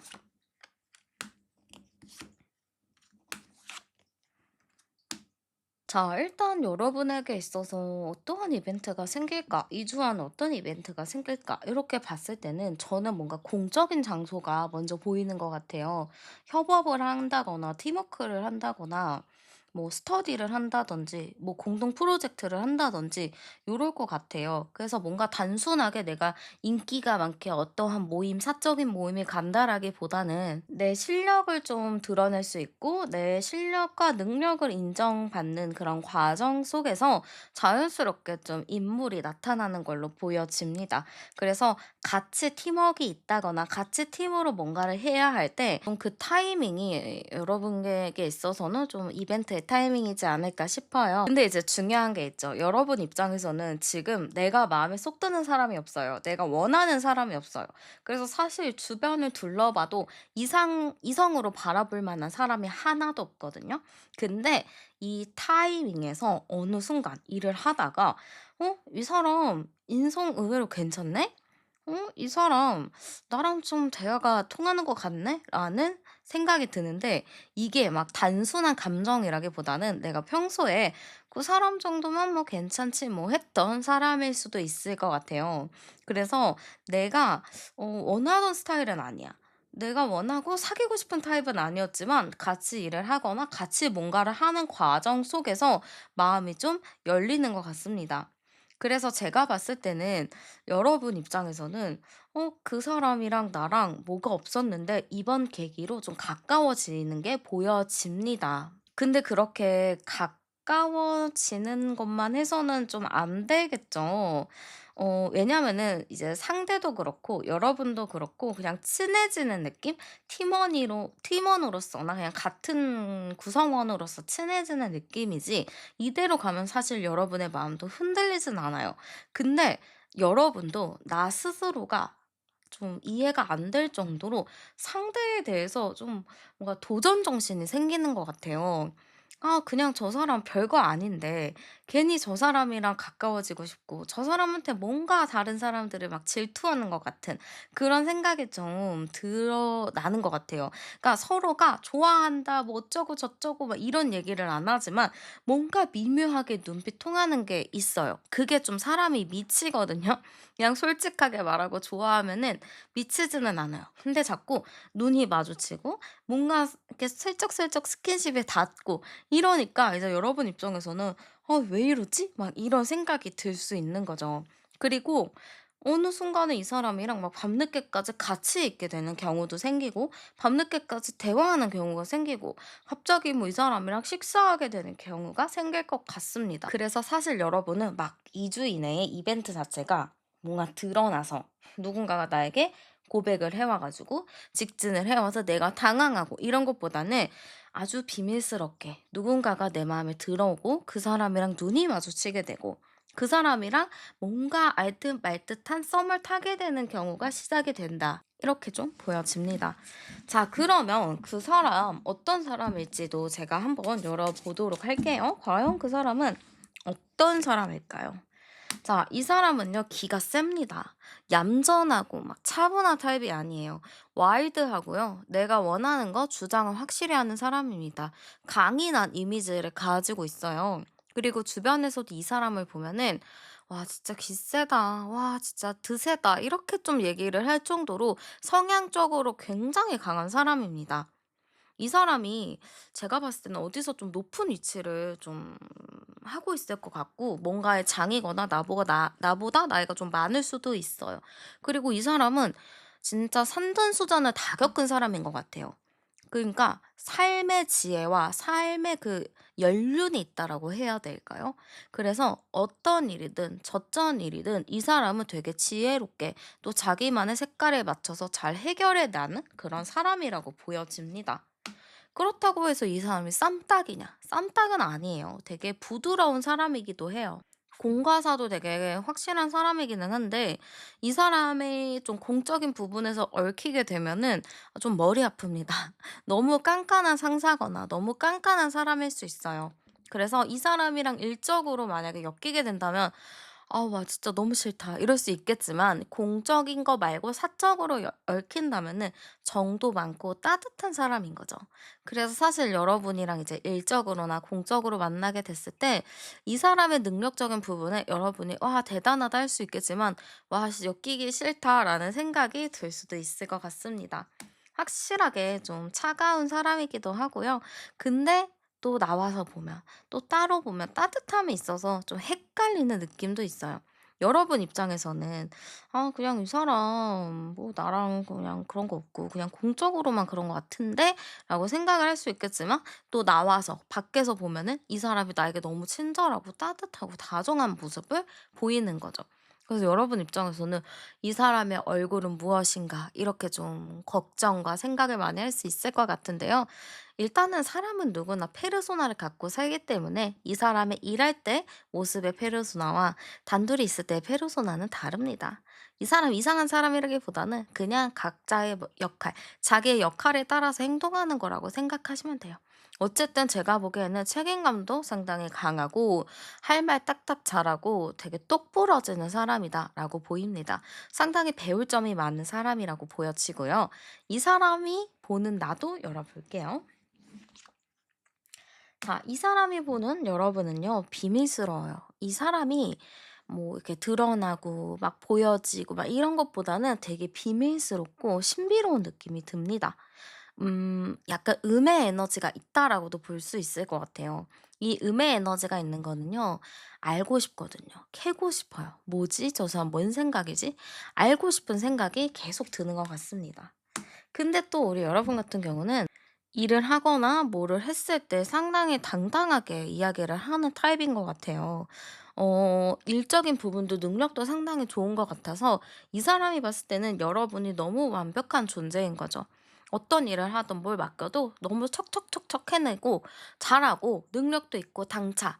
자, 일단 여러분에게 있어서 어떠한 이벤트가 생길까? 2주 안에 어떤 이벤트가 생길까? 이렇게 봤을 때는 저는 뭔가 공적인 장소가 먼저 보이는 것 같아요. 협업을 한다거나 팀워크를 한다거나 뭐 스터디를 한다든지 뭐 공동 프로젝트를 한다든지 요럴 것 같아요. 그래서 뭔가 단순하게 내가 인기가 많게 어떠한 모임, 사적인 모임에 간다라기보다는 내 실력을 좀 드러낼 수 있고 내 실력과 능력을 인정받는 그런 과정 속에서 자연스럽게 좀 인물이 나타나는 걸로 보여집니다. 그래서 같이 팀워크가 있다거나 같이 팀으로 뭔가를 해야 할 때 좀 그 타이밍이 여러분에게 있어서는 좀 이벤트의 타이밍이지 않을까 싶어요. 근데 이제 중요한 게 있죠. 여러분 입장에서는 지금 내가 마음에 쏙 드는 사람이 없어요. 내가 원하는 사람이 없어요. 그래서 사실 주변을 둘러봐도 이성으로 바라볼 만한 사람이 하나도 없거든요. 근데 이 타이밍에서 어느 순간 일을 하다가 이 사람 인성 의외로 괜찮네? 이 사람 나랑 좀 대화가 통하는 것 같네? 라는 생각이 드는데 이게 막 단순한 감정이라기보다는 내가 평소에 그 사람 정도면 뭐 괜찮지 뭐 했던 사람일 수도 있을 것 같아요. 그래서 내가 원하던 스타일은 아니야. 내가 원하고 사귀고 싶은 타입은 아니었지만 같이 일을 하거나 같이 뭔가를 하는 과정 속에서 마음이 좀 열리는 것 같습니다. 그래서 제가 봤을 때는 여러분 입장에서는 그 사람이랑 나랑 뭐가 없었는데 이번 계기로 좀 가까워지는 게 보여집니다. 근데 그렇게 가까워지는 것만 해서는 좀 안 되겠죠. 왜냐면은 이제 상대도 그렇고 여러분도 그렇고 그냥 친해지는 느낌? 팀원으로서나 그냥 같은 구성원으로서 친해지는 느낌이지 이대로 가면 사실 여러분의 마음도 흔들리진 않아요. 근데 여러분도 나 스스로가 좀 이해가 안 될 정도로 상대에 대해서 좀 뭔가 도전 정신이 생기는 것 같아요. 아, 그냥 저 사람 별거 아닌데 괜히 저 사람이랑 가까워지고 싶고 저 사람한테 뭔가 다른 사람들을 막 질투하는 것 같은 그런 생각이 좀 나는 것 같아요. 그러니까 서로가 좋아한다, 뭐 어쩌고 저쩌고 막 이런 얘기를 안 하지만 뭔가 미묘하게 눈빛 통하는 게 있어요. 그게 좀 사람이 미치거든요. 그냥 솔직하게 말하고 좋아하면은 미치지는 않아요. 근데 자꾸 눈이 마주치고 뭔가 이렇게 슬쩍슬쩍 스킨십에 닿고 이러니까 이제 여러분 입장에서는 '왜 이러지?' 막 이런 생각이 들 수 있는 거죠. 그리고 어느 순간에 이 사람이랑 막 밤늦게까지 같이 있게 되는 경우도 생기고 밤늦게까지 대화하는 경우가 생기고 갑자기 뭐 이 사람이랑 식사하게 되는 경우가 생길 것 같습니다. 그래서 사실 여러분은 막 2주 이내에 이벤트 자체가 뭔가 드러나서 누군가가 나에게 고백을 해 와 가지고 직진을 해 와서 내가 당황하고 이런 것보다는 아주 비밀스럽게 누군가가 내 마음에 들어오고 그 사람이랑 눈이 마주치게 되고 그 사람이랑 뭔가 알 듯 말 듯한 썸을 타게 되는 경우가 시작이 된다. 이렇게 좀 보여집니다. 자, 그러면 그 사람 어떤 사람일지도 제가 한번 열어보도록 할게요. 과연 그 사람은 어떤 사람일까요? 자, 이 사람은요, 기가 셉니다. 얌전하고 막 차분한 타입이 아니에요. 와일드하고요. 내가 원하는 거 주장을 확실히 하는 사람입니다. 강인한 이미지를 가지고 있어요. 그리고 주변에서도 이 사람을 보면은 와, 진짜 기세다. 와, 진짜 드세다. 이렇게 좀 얘기를 할 정도로 성향적으로 굉장히 강한 사람입니다. 이 사람이 제가 봤을 때는 어디서 좀 높은 위치를 좀 하고 있을 것 같고 뭔가의 장이거나 나보다 나이가 좀 많을 수도 있어요. 그리고 이 사람은 진짜 산전수전을 다 겪은 사람인 것 같아요. 그러니까 삶의 지혜와 삶의 그 연륜이 있다라고 해야 될까요? 그래서 어떤 일이든 저쩐 일이든 이 사람은 되게 지혜롭게 또 자기만의 색깔에 맞춰서 잘 해결해 나는 그런 사람이라고 보여집니다. 그렇다고 해서 이 사람이 쌈딱이냐? 쌈딱은 아니에요. 되게 부드러운 사람이기도 해요. 공과사도 되게 확실한 사람이기는 한데 이 사람의 좀 공적인 부분에서 얽히게 되면은 좀 머리 아픕니다. 너무 깐깐한 상사거나 너무 깐깐한 사람일 수 있어요. 그래서 이 사람이랑 일적으로 만약에 엮이게 된다면 '아 와 진짜 너무 싫다.' 이럴 수 있겠지만 공적인 거 말고 사적으로 얽힌다면은 정도 많고 따뜻한 사람인 거죠. 그래서 사실 여러분이랑 이제 일적으로나 공적으로 만나게 됐을 때 이 사람의 능력적인 부분에 여러분이 '와 대단하다.' 할 수 있겠지만 '와 엮이기 싫다.'라는 생각이 들 수도 있을 것 같습니다. 확실하게 좀 차가운 사람이기도 하고요. 근데 또 나와서 보면, 또 따로 보면 따뜻함이 있어서 좀 헷갈리는 느낌도 있어요. 여러분 입장에서는 '아 그냥 이 사람 뭐 나랑 그냥 그런 거 없고 그냥 공적으로만 그런 것 같은데?'라고 생각을 할 수 있겠지만, 또 나와서 밖에서 보면은 이 사람이 나에게 너무 친절하고 따뜻하고 다정한 모습을 보이는 거죠. 그래서 여러분 입장에서는 '이 사람의 얼굴은 무엇인가?' 이렇게 좀 걱정과 생각을 많이 할 수 있을 것 같은데요. 일단은 사람은 누구나 페르소나를 갖고 살기 때문에 이 사람의 일할 때 모습의 페르소나와 단둘이 있을 때의 페르소나는 다릅니다. 이 사람 이상한 사람이라기보다는 그냥 각자의 역할, 자기의 역할에 따라서 행동하는 거라고 생각하시면 돼요. 어쨌든 제가 보기에는 책임감도 상당히 강하고 할 말 딱딱 잘하고 되게 똑부러지는 사람이다라고 보입니다. 상당히 배울 점이 많은 사람이라고 보여지고요. 이 사람이 보는 나도 열어볼게요. 자, 이 사람이 보는 여러분은요, 비밀스러워요. 이 사람이 뭐 이렇게 드러나고 막 보여지고 막 이런 것보다는 되게 비밀스럽고 신비로운 느낌이 듭니다. 약간 음의 에너지가 있다라고도 볼 수 있을 것 같아요. 이 음의 에너지가 있는 거는요, 알고 싶거든요. 캐고 싶어요. 뭐지? 저 사람 뭔 생각이지? 알고 싶은 생각이 계속 드는 것 같습니다. 근데 또 우리 여러분 같은 경우는 일을 하거나 뭐를 했을 때 상당히 당당하게 이야기를 하는 타입인 것 같아요. 일적인 부분도 능력도 상당히 좋은 것 같아서 이 사람이 봤을 때는 여러분이 너무 완벽한 존재인 거죠. 어떤 일을 하든 뭘 맡겨도 너무 척척척척 해내고 잘하고 능력도 있고 당차.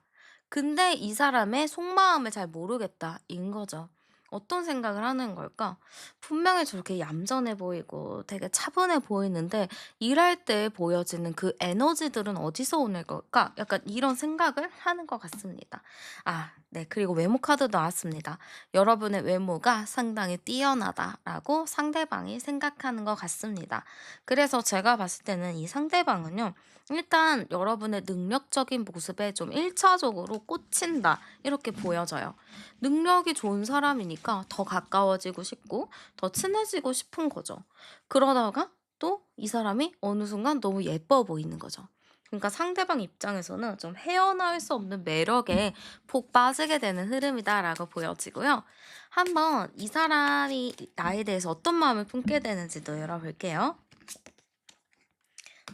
근데 이 사람의 속마음을 잘 모르겠다인 거죠. 어떤 생각을 하는 걸까? 분명히 저렇게 얌전해 보이고 되게 차분해 보이는데 일할 때 보여지는 그 에너지들은 어디서 오는 걸까? 약간 이런 생각을 하는 것 같습니다. 아, 네. 그리고 외모 카드 나왔습니다. 여러분의 외모가 상당히 뛰어나다라고 상대방이 생각하는 것 같습니다. 그래서 제가 봤을 때는 이 상대방은요, 일단 여러분의 능력적인 모습에 좀 1차적으로 꽂힌다. 이렇게 보여져요. 능력이 좋은 사람이니까 더 가까워지고 싶고 더 친해지고 싶은 거죠. 그러다가 또 이 사람이 어느 순간 너무 예뻐 보이는 거죠. 그러니까 상대방 입장에서는 좀 헤어나올 수 없는 매력에 폭 빠지게 되는 흐름이다라고 보여지고요. 한번 이 사람이 나에 대해서 어떤 마음을 품게 되는지도 열어볼게요.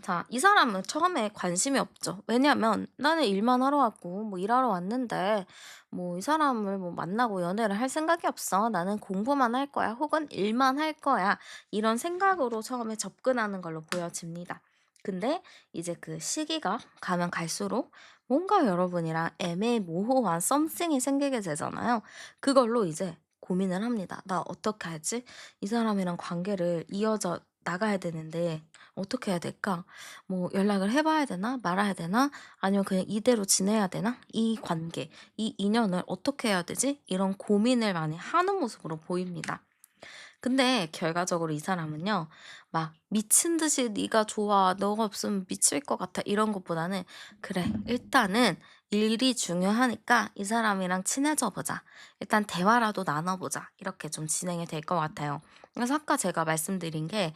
자, 이 사람은 처음에 관심이 없죠. 왜냐면 나는 일만 하러 왔고 뭐 일하러 왔는데 뭐 이 사람을 뭐 만나고 연애를 할 생각이 없어. 나는 공부만 할 거야. 혹은 일만 할 거야. 이런 생각으로 처음에 접근하는 걸로 보여집니다. 근데 이제 그 시기가 가면 갈수록 뭔가 여러분이랑 애매모호한 썸씽이 생기게 되잖아요. 그걸로 이제 고민을 합니다. 나 어떻게 하지? 이 사람이랑 관계를 이어져 나가야 되는데 어떻게 해야 될까? 뭐 연락을 해 봐야 되나? 말아야 되나? 아니면 그냥 이대로 지내야 되나? 이 관계, 이 인연을 어떻게 해야 되지? 이런 고민을 많이 하는 모습으로 보입니다. 근데 결과적으로 이 사람은요, 막 미친 듯이 "네가 좋아. 너가 없으면 미칠 것 같아." 이런 것보다는 "그래, 일단은 일이 중요하니까 이 사람이랑 친해져 보자. 일단 대화라도 나눠 보자." 이렇게 좀 진행이 될 것 같아요. 그래서 아까 제가 말씀드린 게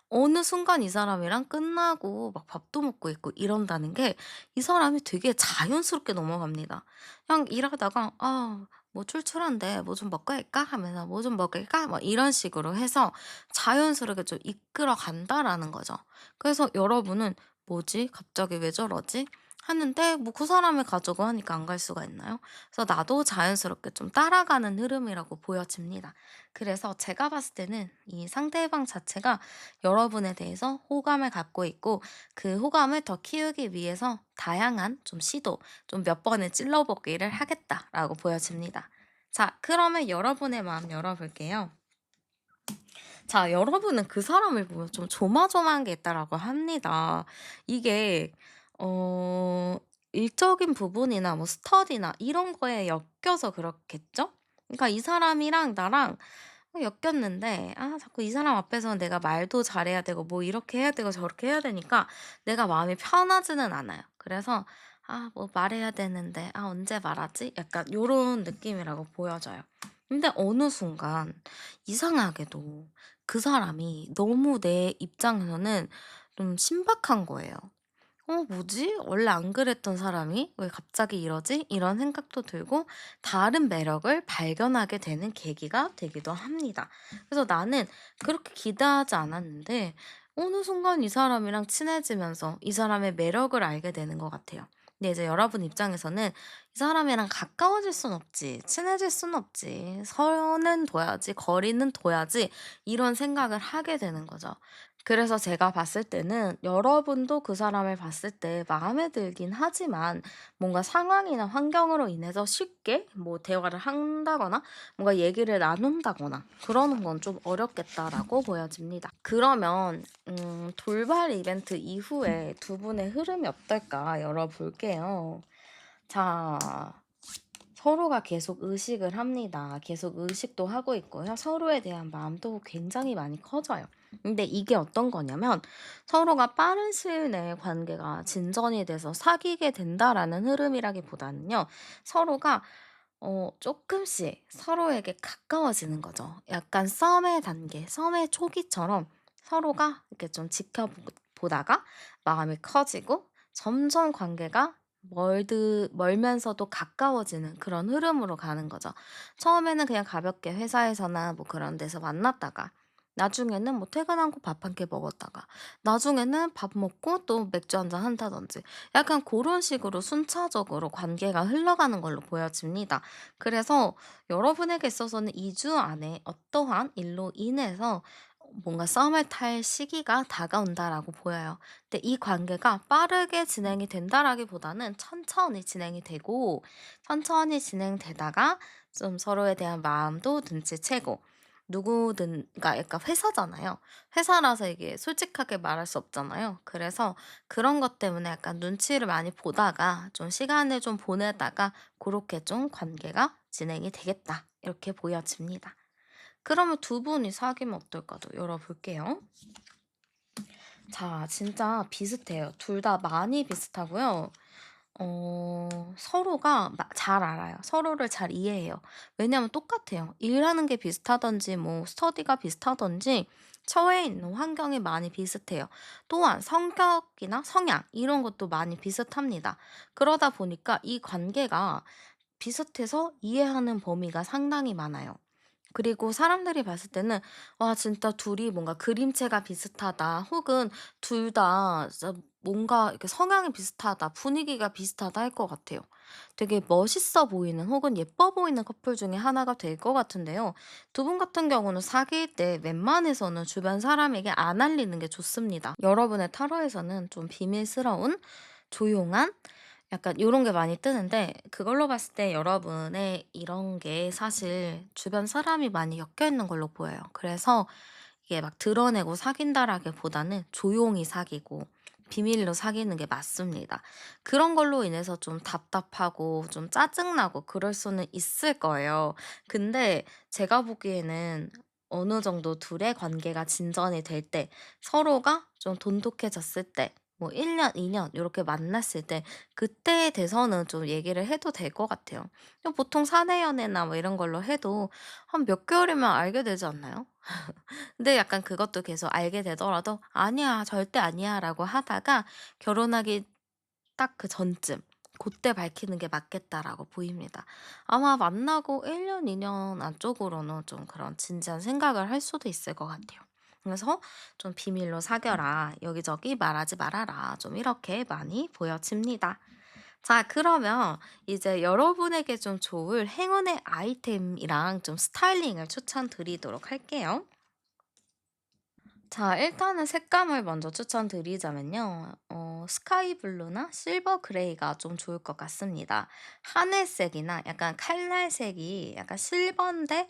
어느 순간 이 사람이랑 끝나고 막 밥도 먹고 있고 이런다는 게 이 사람이 되게 자연스럽게 넘어갑니다. 그냥 일하다가 '아 뭐 출출한데 뭐 좀 먹고 할까?' 하면서 '뭐 좀 먹을까?' 뭐 이런 식으로 해서 자연스럽게 좀 이끌어 간다라는 거죠. 그래서 여러분은 '뭐지? 갑자기 왜 저러지?' 하는데 뭐 그 사람을 가자고 하니까 안 갈 수가 있나요? 그래서 나도 자연스럽게 좀 따라가는 흐름이라고 보여집니다. 그래서 제가 봤을 때는 이 상대방 자체가 여러분에 대해서 호감을 갖고 있고 그 호감을 더 키우기 위해서 다양한 좀 시도, 좀 몇 번을 찔러보기를 하겠다라고 보여집니다. 자, 그러면 여러분의 마음 열어볼게요. 자, 여러분은 그 사람을 보면 좀 조마조마한 게 있다라고 합니다. 이게 어 일적인 부분이나 뭐 스터디나 이런 거에 엮여서 그렇겠죠? 그러니까 이 사람이랑 나랑 엮였는데 자꾸 이 사람 앞에서는 내가 말도 잘해야 되고 뭐 이렇게 해야 되고 저렇게 해야 되니까 내가 마음이 편하지는 않아요. 그래서 뭐 말해야 되는데 언제 말하지?' 약간 요런 느낌이라고 보여져요. 근데 어느 순간 이상하게도 그 사람이 너무 내 입장에서는 좀 신박한 거예요. 뭐지? 원래 안 그랬던 사람이 왜 갑자기 이러지?' 이런 생각도 들고 다른 매력을 발견하게 되는 계기가 되기도 합니다. 그래서 나는 그렇게 기대하지 않았는데 어느 순간 이 사람이랑 친해지면서 이 사람의 매력을 알게 되는 것 같아요. 근데 이제 여러분 입장에서는 '이 사람이랑 가까워질 순 없지. 친해질 순 없지. 선은 둬야지. 거리는 둬야지.' 이런 생각을 하게 되는 거죠. 그래서 제가 봤을 때는 여러분도 그 사람을 봤을 때 마음에 들긴 하지만 뭔가 상황이나 환경으로 인해서 쉽게 뭐 대화를 한다거나 뭔가 얘기를 나눈다거나 그러는 건 좀 어렵겠다라고 보여집니다. 그러면 돌발 이벤트 이후에 두 분의 흐름이 어떨까 열어볼게요. 자, 서로가 계속 의식을 합니다. 계속 의식도 하고 있고요. 서로에 대한 마음도 굉장히 많이 커져요. 근데 이게 어떤 거냐면 서로가 빠른 시일 내에 관계가 진전이 돼서 사귀게 된다라는 흐름이라기보다는요. 서로가 조금씩 서로에게 가까워지는 거죠. 약간 썸의 단계, 썸의 초기처럼 서로가 이렇게 좀 지켜보다가 마음이 커지고 점점 관계가 멀면서도 가까워지는 그런 흐름으로 가는 거죠. 처음에는 그냥 가볍게 회사에서나 뭐 그런 데서 만났다가 나중에는 뭐 퇴근하고 밥 한 끼 먹었다가 나중에는 밥 먹고 또 맥주 한잔 한다든지 약간 그런 식으로 순차적으로 관계가 흘러가는 걸로 보여집니다. 그래서 여러분에게 있어서는 2주 안에 어떠한 일로 인해서 뭔가 썸을 탈 시기가 다가온다라고 보여요. 근데 이 관계가 빠르게 진행이 된다라기보다는 천천히 진행이 되고 천천히 진행되다가 좀 서로에 대한 마음도 눈치채고 누구든 가 약간 회사잖아요. 회사라서 이게 솔직하게 말할 수 없잖아요. 그래서 그런 것 때문에 약간 눈치를 많이 보다가 좀 시간을 좀 보내다가 그렇게 좀 관계가 진행이 되겠다. 이렇게 보여집니다. 그러면 두 분이 사귀면 어떨까도 열어볼게요. 자, 진짜 비슷해요. 둘 다 많이 비슷하고요. 서로가 잘 알아요. 서로를 잘 이해해요. 왜냐하면 똑같아요. 일하는 게 비슷하든지 뭐 스터디가 비슷하든지 처해 있는 환경이 많이 비슷해요. 또한 성격이나 성향 이런 것도 많이 비슷합니다. 그러다 보니까 이 관계가 비슷해서 이해하는 범위가 상당히 많아요. 그리고 사람들이 봤을 때는 '와 진짜 둘이 뭔가 그림체가 비슷하다.' 혹은 '둘 다 진짜 뭔가 이렇게 성향이 비슷하다. 분위기가 비슷하다.' 할 것 같아요. 되게 멋있어 보이는 혹은 예뻐 보이는 커플 중에 하나가 될 것 같은데요. 두 분 같은 경우는 사귈 때 웬만해서는 주변 사람에게 안 알리는 게 좋습니다. 여러분의 타로에서는 좀 비밀스러운 조용한 약간 요런 게 많이 뜨는데 그걸로 봤을 때 여러분의 이런 게 사실 주변 사람이 많이 엮여 있는 걸로 보여요. 그래서 이게 막 드러내고 사귄다라기보다는 조용히 사귀고 비밀로 사귀는 게 맞습니다. 그런 걸로 인해서 좀 답답하고 좀 짜증나고 그럴 수는 있을 거예요. 근데 제가 보기에는 어느 정도 둘의 관계가 진전이 될 때 서로가 좀 돈독해졌을 때 뭐 1 년, 2년 요렇게 만났을 때 그때에 대해서는 좀 얘기를 해도 될 것 같아요. 그냥 보통 사내 연애나 뭐 이런 걸로 해도 한 몇 개월이면 알게 되지 않나요? 근데 약간 그것도 계속 알게 되더라도 "아니야. 절대 아니야."라고 하다가 결혼하기 딱 그 전쯤 고때 밝히는 게 맞겠다라고 보입니다. 아마 만나고 1 년, 2년 안쪽으로는 좀 그런 진지한 생각을 할 수도 있을 것 같아요. 그래서 좀 "비밀로 사겨라. 여기저기 말하지 말아라." 좀 이렇게 많이 보여집니다. 자, 그러면 이제 여러분에게 좀 좋을 행운의 아이템이랑 좀 스타일링을 추천드리도록 할게요. 자, 일단은 색감을 먼저 추천드리자면요. 스카이 블루나 실버 그레이가 좀 좋을 것 같습니다. 하늘색이나 약간 칼날색이 약간 실버인데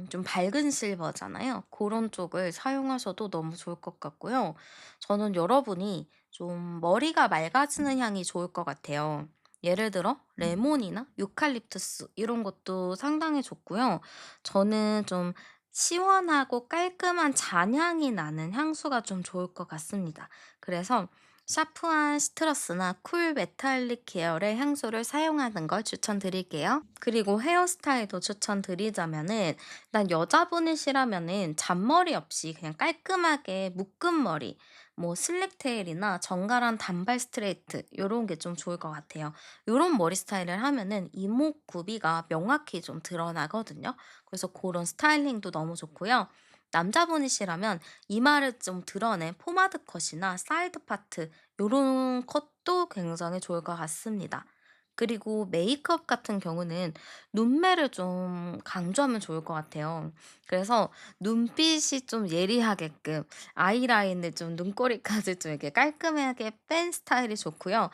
좀 밝은 실버잖아요. 그런 쪽을 사용하셔도 너무 좋을 것 같고요. 저는 여러분이 좀 머리가 맑아지는 향이 좋을 것 같아요. 예를 들어 레몬이나 유칼립투스 이런 것도 상당히 좋고요. 저는 좀 시원하고 깔끔한 잔향이 나는 향수가 좀 좋을 것 같습니다. 그래서 샤프한 시트러스나 쿨 메탈릭 계열의 향수를 사용하는 걸 추천드릴게요. 그리고 헤어스타일도 추천드리자면은 일단 여자분이시라면은 잔머리 없이 그냥 깔끔하게 묶은 머리 뭐 슬릭테일이나 정갈한 단발 스트레이트 요런 게 좀 좋을 것 같아요. 요런 머리 스타일을 하면은 이목 구비가 명확히 좀 드러나거든요. 그래서 고런 스타일링도 너무 좋고요. 남자분이시라면 이마를 좀 드러낸 포마드 컷이나 사이드 파트 요런 컷도 굉장히 좋을 것 같습니다. 그리고 메이크업 같은 경우는 눈매를 좀 강조하면 좋을 것 같아요. 그래서 눈빛이 좀 예리하게끔 아이라인을 좀 눈꼬리까지 좀 이렇게 깔끔하게 뺀 스타일이 좋고요.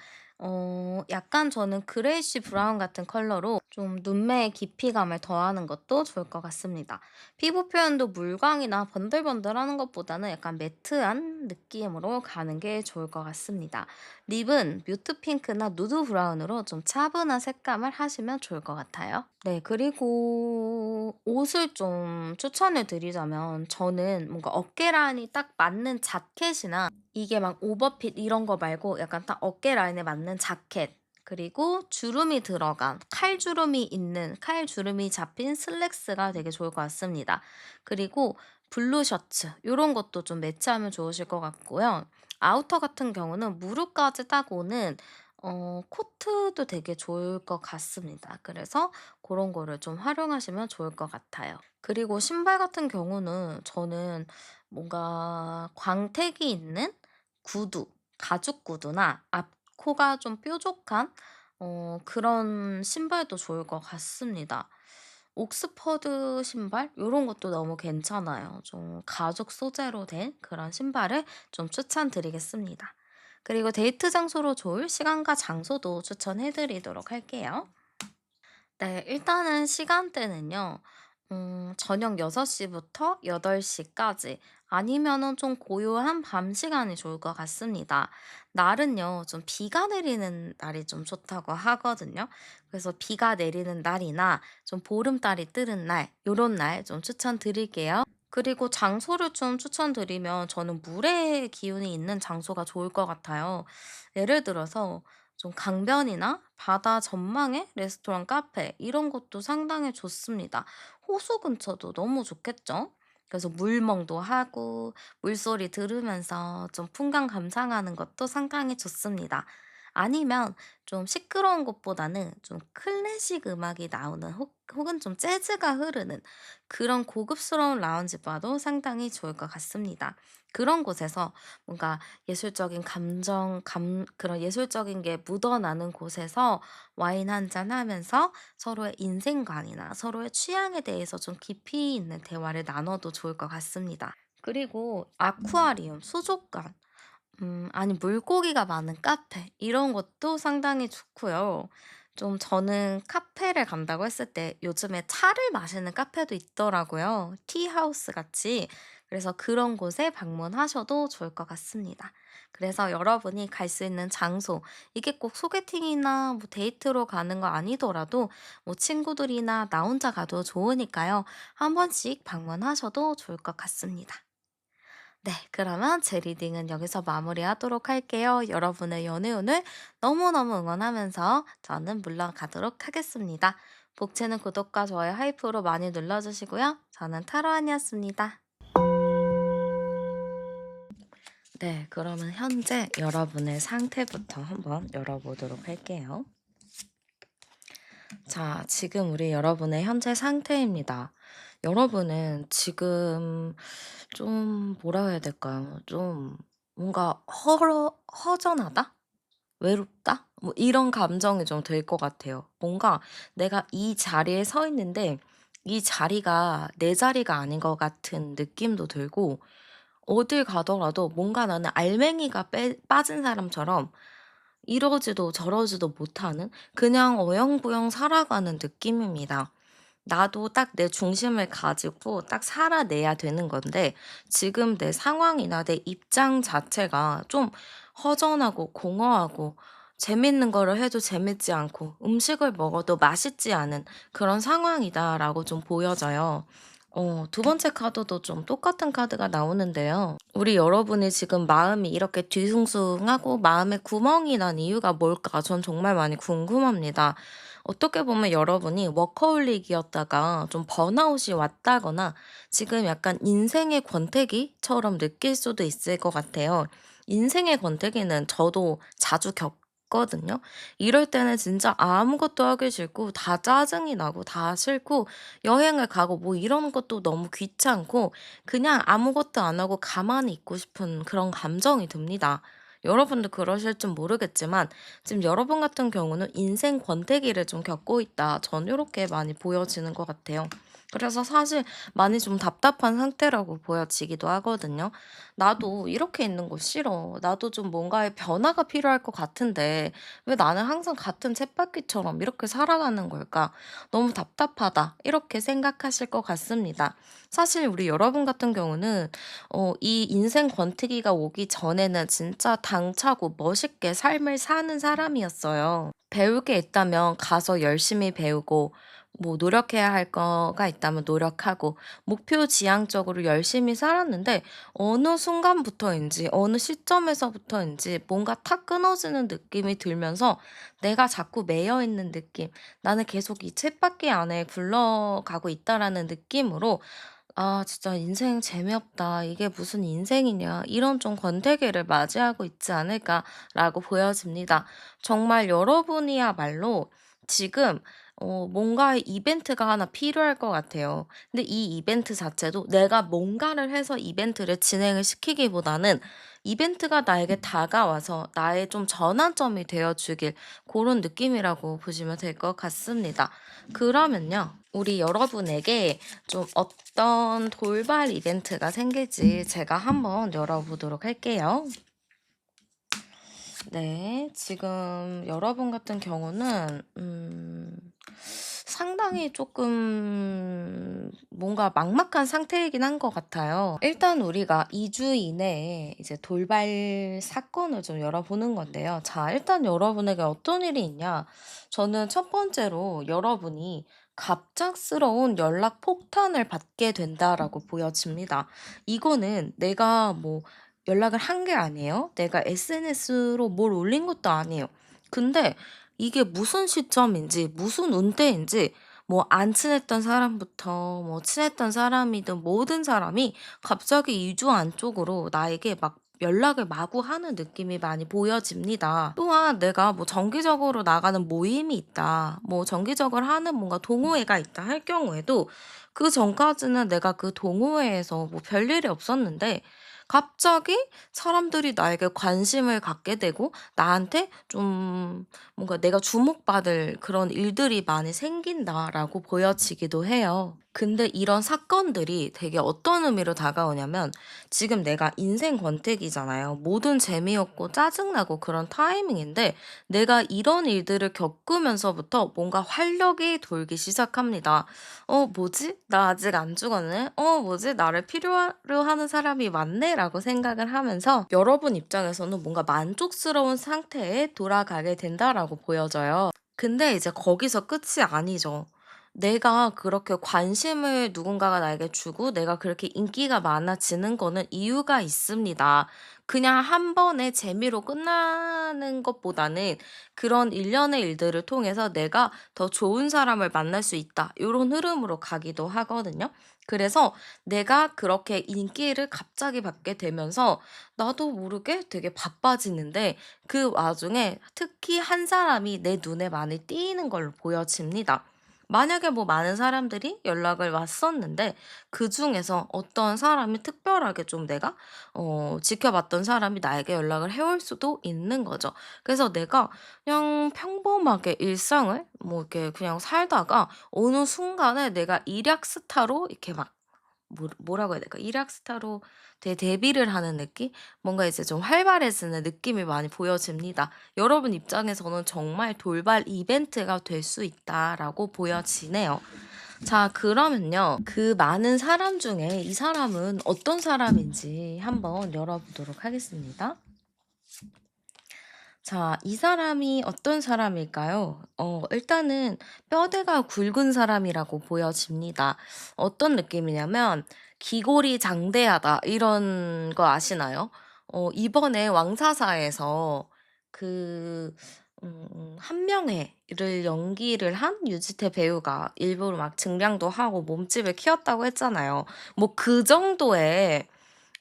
약간 저는 그레이쉬 브라운 같은 컬러로 좀 눈매의 깊이감을 더하는 것도 좋을 것 같습니다. 피부 표현도 물광이나 번들번들하는 것보다는 약간 매트한 느낌으로 가는 게 좋을 것 같습니다. 립은 뮤트 핑크나 누드 브라운으로 좀 차분한 색감을 하시면 좋을 것 같아요. 네, 그리고 옷을 좀 추천을 드리자면 저는 뭔가 어깨 라인이 딱 맞는 자켓이나 이게 막 오버핏 이런 거 말고 약간 딱 어깨 라인에 맞는 자켓 그리고 주름이 들어간 칼주름이 있는 칼주름이 잡힌 슬랙스가 되게 좋을 것 같습니다. 그리고 블루 셔츠 요런 것도 좀 매치하면 좋으실 것 같고요. 아우터 같은 경우는 무릎까지 딱 오는 코트도 되게 좋을 것 같습니다. 그래서 그런 거를 좀 활용하시면 좋을 것 같아요. 그리고 신발 같은 경우는 저는 뭔가 광택이 있는 구두, 가죽 구두나 앞코가 좀 뾰족한 그런 신발도 좋을 것 같습니다. 옥스퍼드 신발 요런 것도 너무 괜찮아요. 좀 가죽 소재로 된 그런 신발을 좀 추천드리겠습니다. 그리고 데이트 장소로 좋을 시간과 장소도 추천해 드리도록 할게요. 네. 일단은 시간대는요. 저녁 6 시부터 8 시까지 아니면은 좀 고요한 밤 시간이 좋을 것 같습니다. 날은요 좀 비가 내리는 날이 좀 좋다고 하거든요. 그래서 비가 내리는 날이나 좀 보름달이 뜨는 날 요런 날 좀 추천드릴게요. 그리고 장소를 좀 추천드리면 저는 물의 기운이 있는 장소가 좋을 것 같아요. 예를 들어서 좀 강변이나 바다 전망의 레스토랑, 카페 이런 것도 상당히 좋습니다. 호수 근처도 너무 좋겠죠? 그래서 물멍도 하고 물소리 들으면서 좀 풍경 감상하는 것도 상당히 좋습니다. 아니면 좀 시끄러운 곳보다는 좀 클래식 음악이 나오는 혹은 좀 재즈가 흐르는 그런 고급스러운 라운지 바도 상당히 좋을 것 같습니다. 그런 곳에서 뭔가 예술적인 그런 예술적인 게 묻어나는 곳에서 와인 한 잔 하면서 서로의 인생관이나 서로의 취향에 대해서 좀 깊이 있는 대화를 나눠도 좋을 것 같습니다. 그리고 아쿠아리움, 수족관, 아니 물고기가 많은 카페 이런 것도 상당히 좋고요. 좀 저는 카페를 간다고 했을 때 요즘에 차를 마시는 카페도 있더라고요. 티하우스 같이. 그래서 그런 곳에 방문하셔도 좋을 것 같습니다. 그래서 여러분이 갈 수 있는 장소, 이게 꼭 소개팅이나 뭐 데이트로 가는 거 아니더라도 뭐 친구들이나 나 혼자 가도 좋으니까요. 한 번씩 방문하셔도 좋을 것 같습니다. 네, 그러면 제 리딩은 여기서 마무리하도록 할게요. 여러분의 연애운을 너무너무 응원하면서 저는 물러가도록 하겠습니다. 복채는 구독과 좋아요, 하이프로 많이 눌러주시고요. 저는 타로안이었습니다. 네, 그러면 현재 여러분의 상태부터 한번 열어보도록 할게요. 자, 지금 우리 여러분의 현재 상태입니다. 여러분은 지금 좀 뭐라 해야 될까요? 좀 뭔가 허전하다? 외롭다? 뭐 이런 감정이 좀 들 것 같아요. 뭔가 내가 이 자리에 서 있는데 이 자리가 내 자리가 아닌 것 같은 느낌도 들고 어딜 가더라도 뭔가 나는 알맹이가 빠진 사람처럼 이러지도 저러지도 못하는 그냥 어영부영 살아가는 느낌입니다. 나도 딱 내 중심을 가지고 딱 살아내야 되는 건데 지금 내 상황이나 내 입장 자체가 좀 허전하고 공허하고 재밌는 거를 해도 재밌지 않고 음식을 먹어도 맛있지 않은 그런 상황이다라고 좀 보여져요. 두 번째 카드도 좀 똑같은 카드가 나오는데요. 우리 여러분이 지금 마음이 이렇게 뒤숭숭하고 마음에 구멍이 난 이유가 뭘까? 전 정말 많이 궁금합니다. 어떻게 보면 여러분이 워커홀릭이었다가 좀 번아웃이 왔다거나 지금 약간 인생의 권태기처럼 느낄 수도 있을 것 같아요. 인생의 권태기는 저도 자주 겪거든요. 이럴 때는 진짜 아무것도 하기 싫고 다 짜증이 나고 다 싫고 여행을 가고 뭐 이런 것도 너무 귀찮고 그냥 아무것도 안 하고 가만히 있고 싶은 그런 감정이 듭니다. 여러분도 그러실진 모르겠지만 지금 여러분 같은 경우는 인생 권태기를 좀 겪고 있다. 전 요렇게 많이 보여지는 것 같아요. 그래서 사실 많이 좀 답답한 상태라고 보여지기도 하거든요. 나도 이렇게 있는 거 싫어. 나도 좀 뭔가의 변화가 필요할 것 같은데 왜 나는 항상 같은 쳇바퀴처럼 이렇게 살아가는 걸까? 너무 답답하다. 이렇게 생각하실 것 같습니다. 사실 우리 여러분 같은 경우는 이 인생 권태기가 오기 전에는 진짜 당차고 멋있게 삶을 사는 사람이었어요. 배울 게 있다면 가서 열심히 배우고 뭐 노력해야 할 거가 있다면 노력하고 목표 지향적으로 열심히 살았는데 어느 순간부터인지 어느 시점에서부터인지 뭔가 탁 끊어지는 느낌이 들면서 내가 자꾸 매여 있는 느낌, 나는 계속 이 쳇바퀴 안에 굴러가고 있다라는 느낌으로 '아 진짜 인생 재미없다. 이게 무슨 인생이냐.' 이런 좀 권태기를 맞이하고 있지 않을까라고 보여집니다. 정말 여러분이야말로 지금 뭔가의 이벤트가 하나 필요할 것 같아요. 근데 이 이벤트 자체도 내가 뭔가를 해서 이벤트를 진행을 시키기보다는 이벤트가 나에게 다가와서 나의 좀 전환점이 되어 주길 그런 느낌이라고 보시면 될 것 같습니다. 그러면요. 우리 여러분에게 좀 어떤 돌발 이벤트가 생길지 제가 한번 열어보도록 할게요. 네. 지금 여러분 같은 경우는 상당히 조금 뭔가 막막한 상태이긴 한 것 같아요. 일단 우리가 2주 이내에 이제 돌발 사건을 좀 열어보는 건데요. 자, 일단 여러분에게 어떤 일이 있냐? 저는 첫 번째로 여러분이 갑작스러운 연락 폭탄을 받게 된다라고 보여집니다. 이거는 내가 뭐 연락을 한 게 아니에요. 내가 SNS로 뭘 올린 것도 아니에요. 근데 이게 무슨 시점인지 무슨 운때인지 뭐 안 친했던 사람부터 뭐 친했던 사람이든 모든 사람이 갑자기 2주 안쪽으로 나에게 막 연락을 마구 하는 느낌이 많이 보여집니다. 또한 내가 뭐 정기적으로 나가는 모임이 있다. 뭐 정기적으로 하는 뭔가 동호회가 있다 할 경우에도 그전까지는 내가 그 동호회에서 뭐 별일이 없었는데 갑자기 사람들이 나에게 관심을 갖게 되고 나한테 좀 뭔가 내가 주목받을 그런 일들이 많이 생긴다라고 보여지기도 해요. 근데 이런 사건들이 되게 어떤 의미로 다가오냐면 지금 내가 인생 권태기잖아요. 모든 재미없고 짜증나고 그런 타이밍인데 내가 이런 일들을 겪으면서부터 뭔가 활력이 돌기 시작합니다. 뭐지? 나 아직 안 죽었네? 뭐지? 나를 필요로 하는 사람이 많네?라고 생각을 하면서 여러분 입장에서는 뭔가 만족스러운 상태에 돌아가게 된다라고 보여져요. 근데 이제 거기서 끝이 아니죠. 내가 그렇게 관심을 누군가가 나에게 주고 내가 그렇게 인기가 많아지는 거는 이유가 있습니다. 그냥 한 번의 재미로 끝나는 것보다는 그런 일련의 일들을 통해서 내가 더 좋은 사람을 만날 수 있다. 요런 흐름으로 가기도 하거든요. 그래서 내가 그렇게 인기를 갑자기 받게 되면서 나도 모르게 되게 바빠지는데 그 와중에 특히 한 사람이 내 눈에 많이 띄이는 걸로 보여집니다. 만약에 뭐 많은 사람들이 연락을 왔었는데 그중에서 어떤 사람이 특별하게 좀 내가 지켜봤던 사람이 나에게 연락을 해올 수도 있는 거죠. 그래서 내가 그냥 평범하게 일상을 뭐 이렇게 그냥 살다가 어느 순간에 내가 일약 스타로 이렇게 막 뭐라고 해야 될까? 일약 스타로 데뷔를 하는 느낌? 뭔가 이제 좀 활발해지는 느낌이 많이 보여집니다. 여러분 입장에서는 정말 돌발 이벤트가 될 수 있다라고 보여지네요. 자, 그러면요. 그 많은 사람 중에 이 사람은 어떤 사람인지 한번 열어보도록 하겠습니다. 자, 이 사람이 어떤 사람일까요? 일단은 뼈대가 굵은 사람이라고 보여집니다. 어떤 느낌이냐면 기골이 장대하다 이런 거 아시나요? 이번에 왕사사에서 그 한명회를 연기를 한 유지태 배우가 일부러 막 증량도 하고 몸집을 키웠다고 했잖아요. 뭐 그 정도의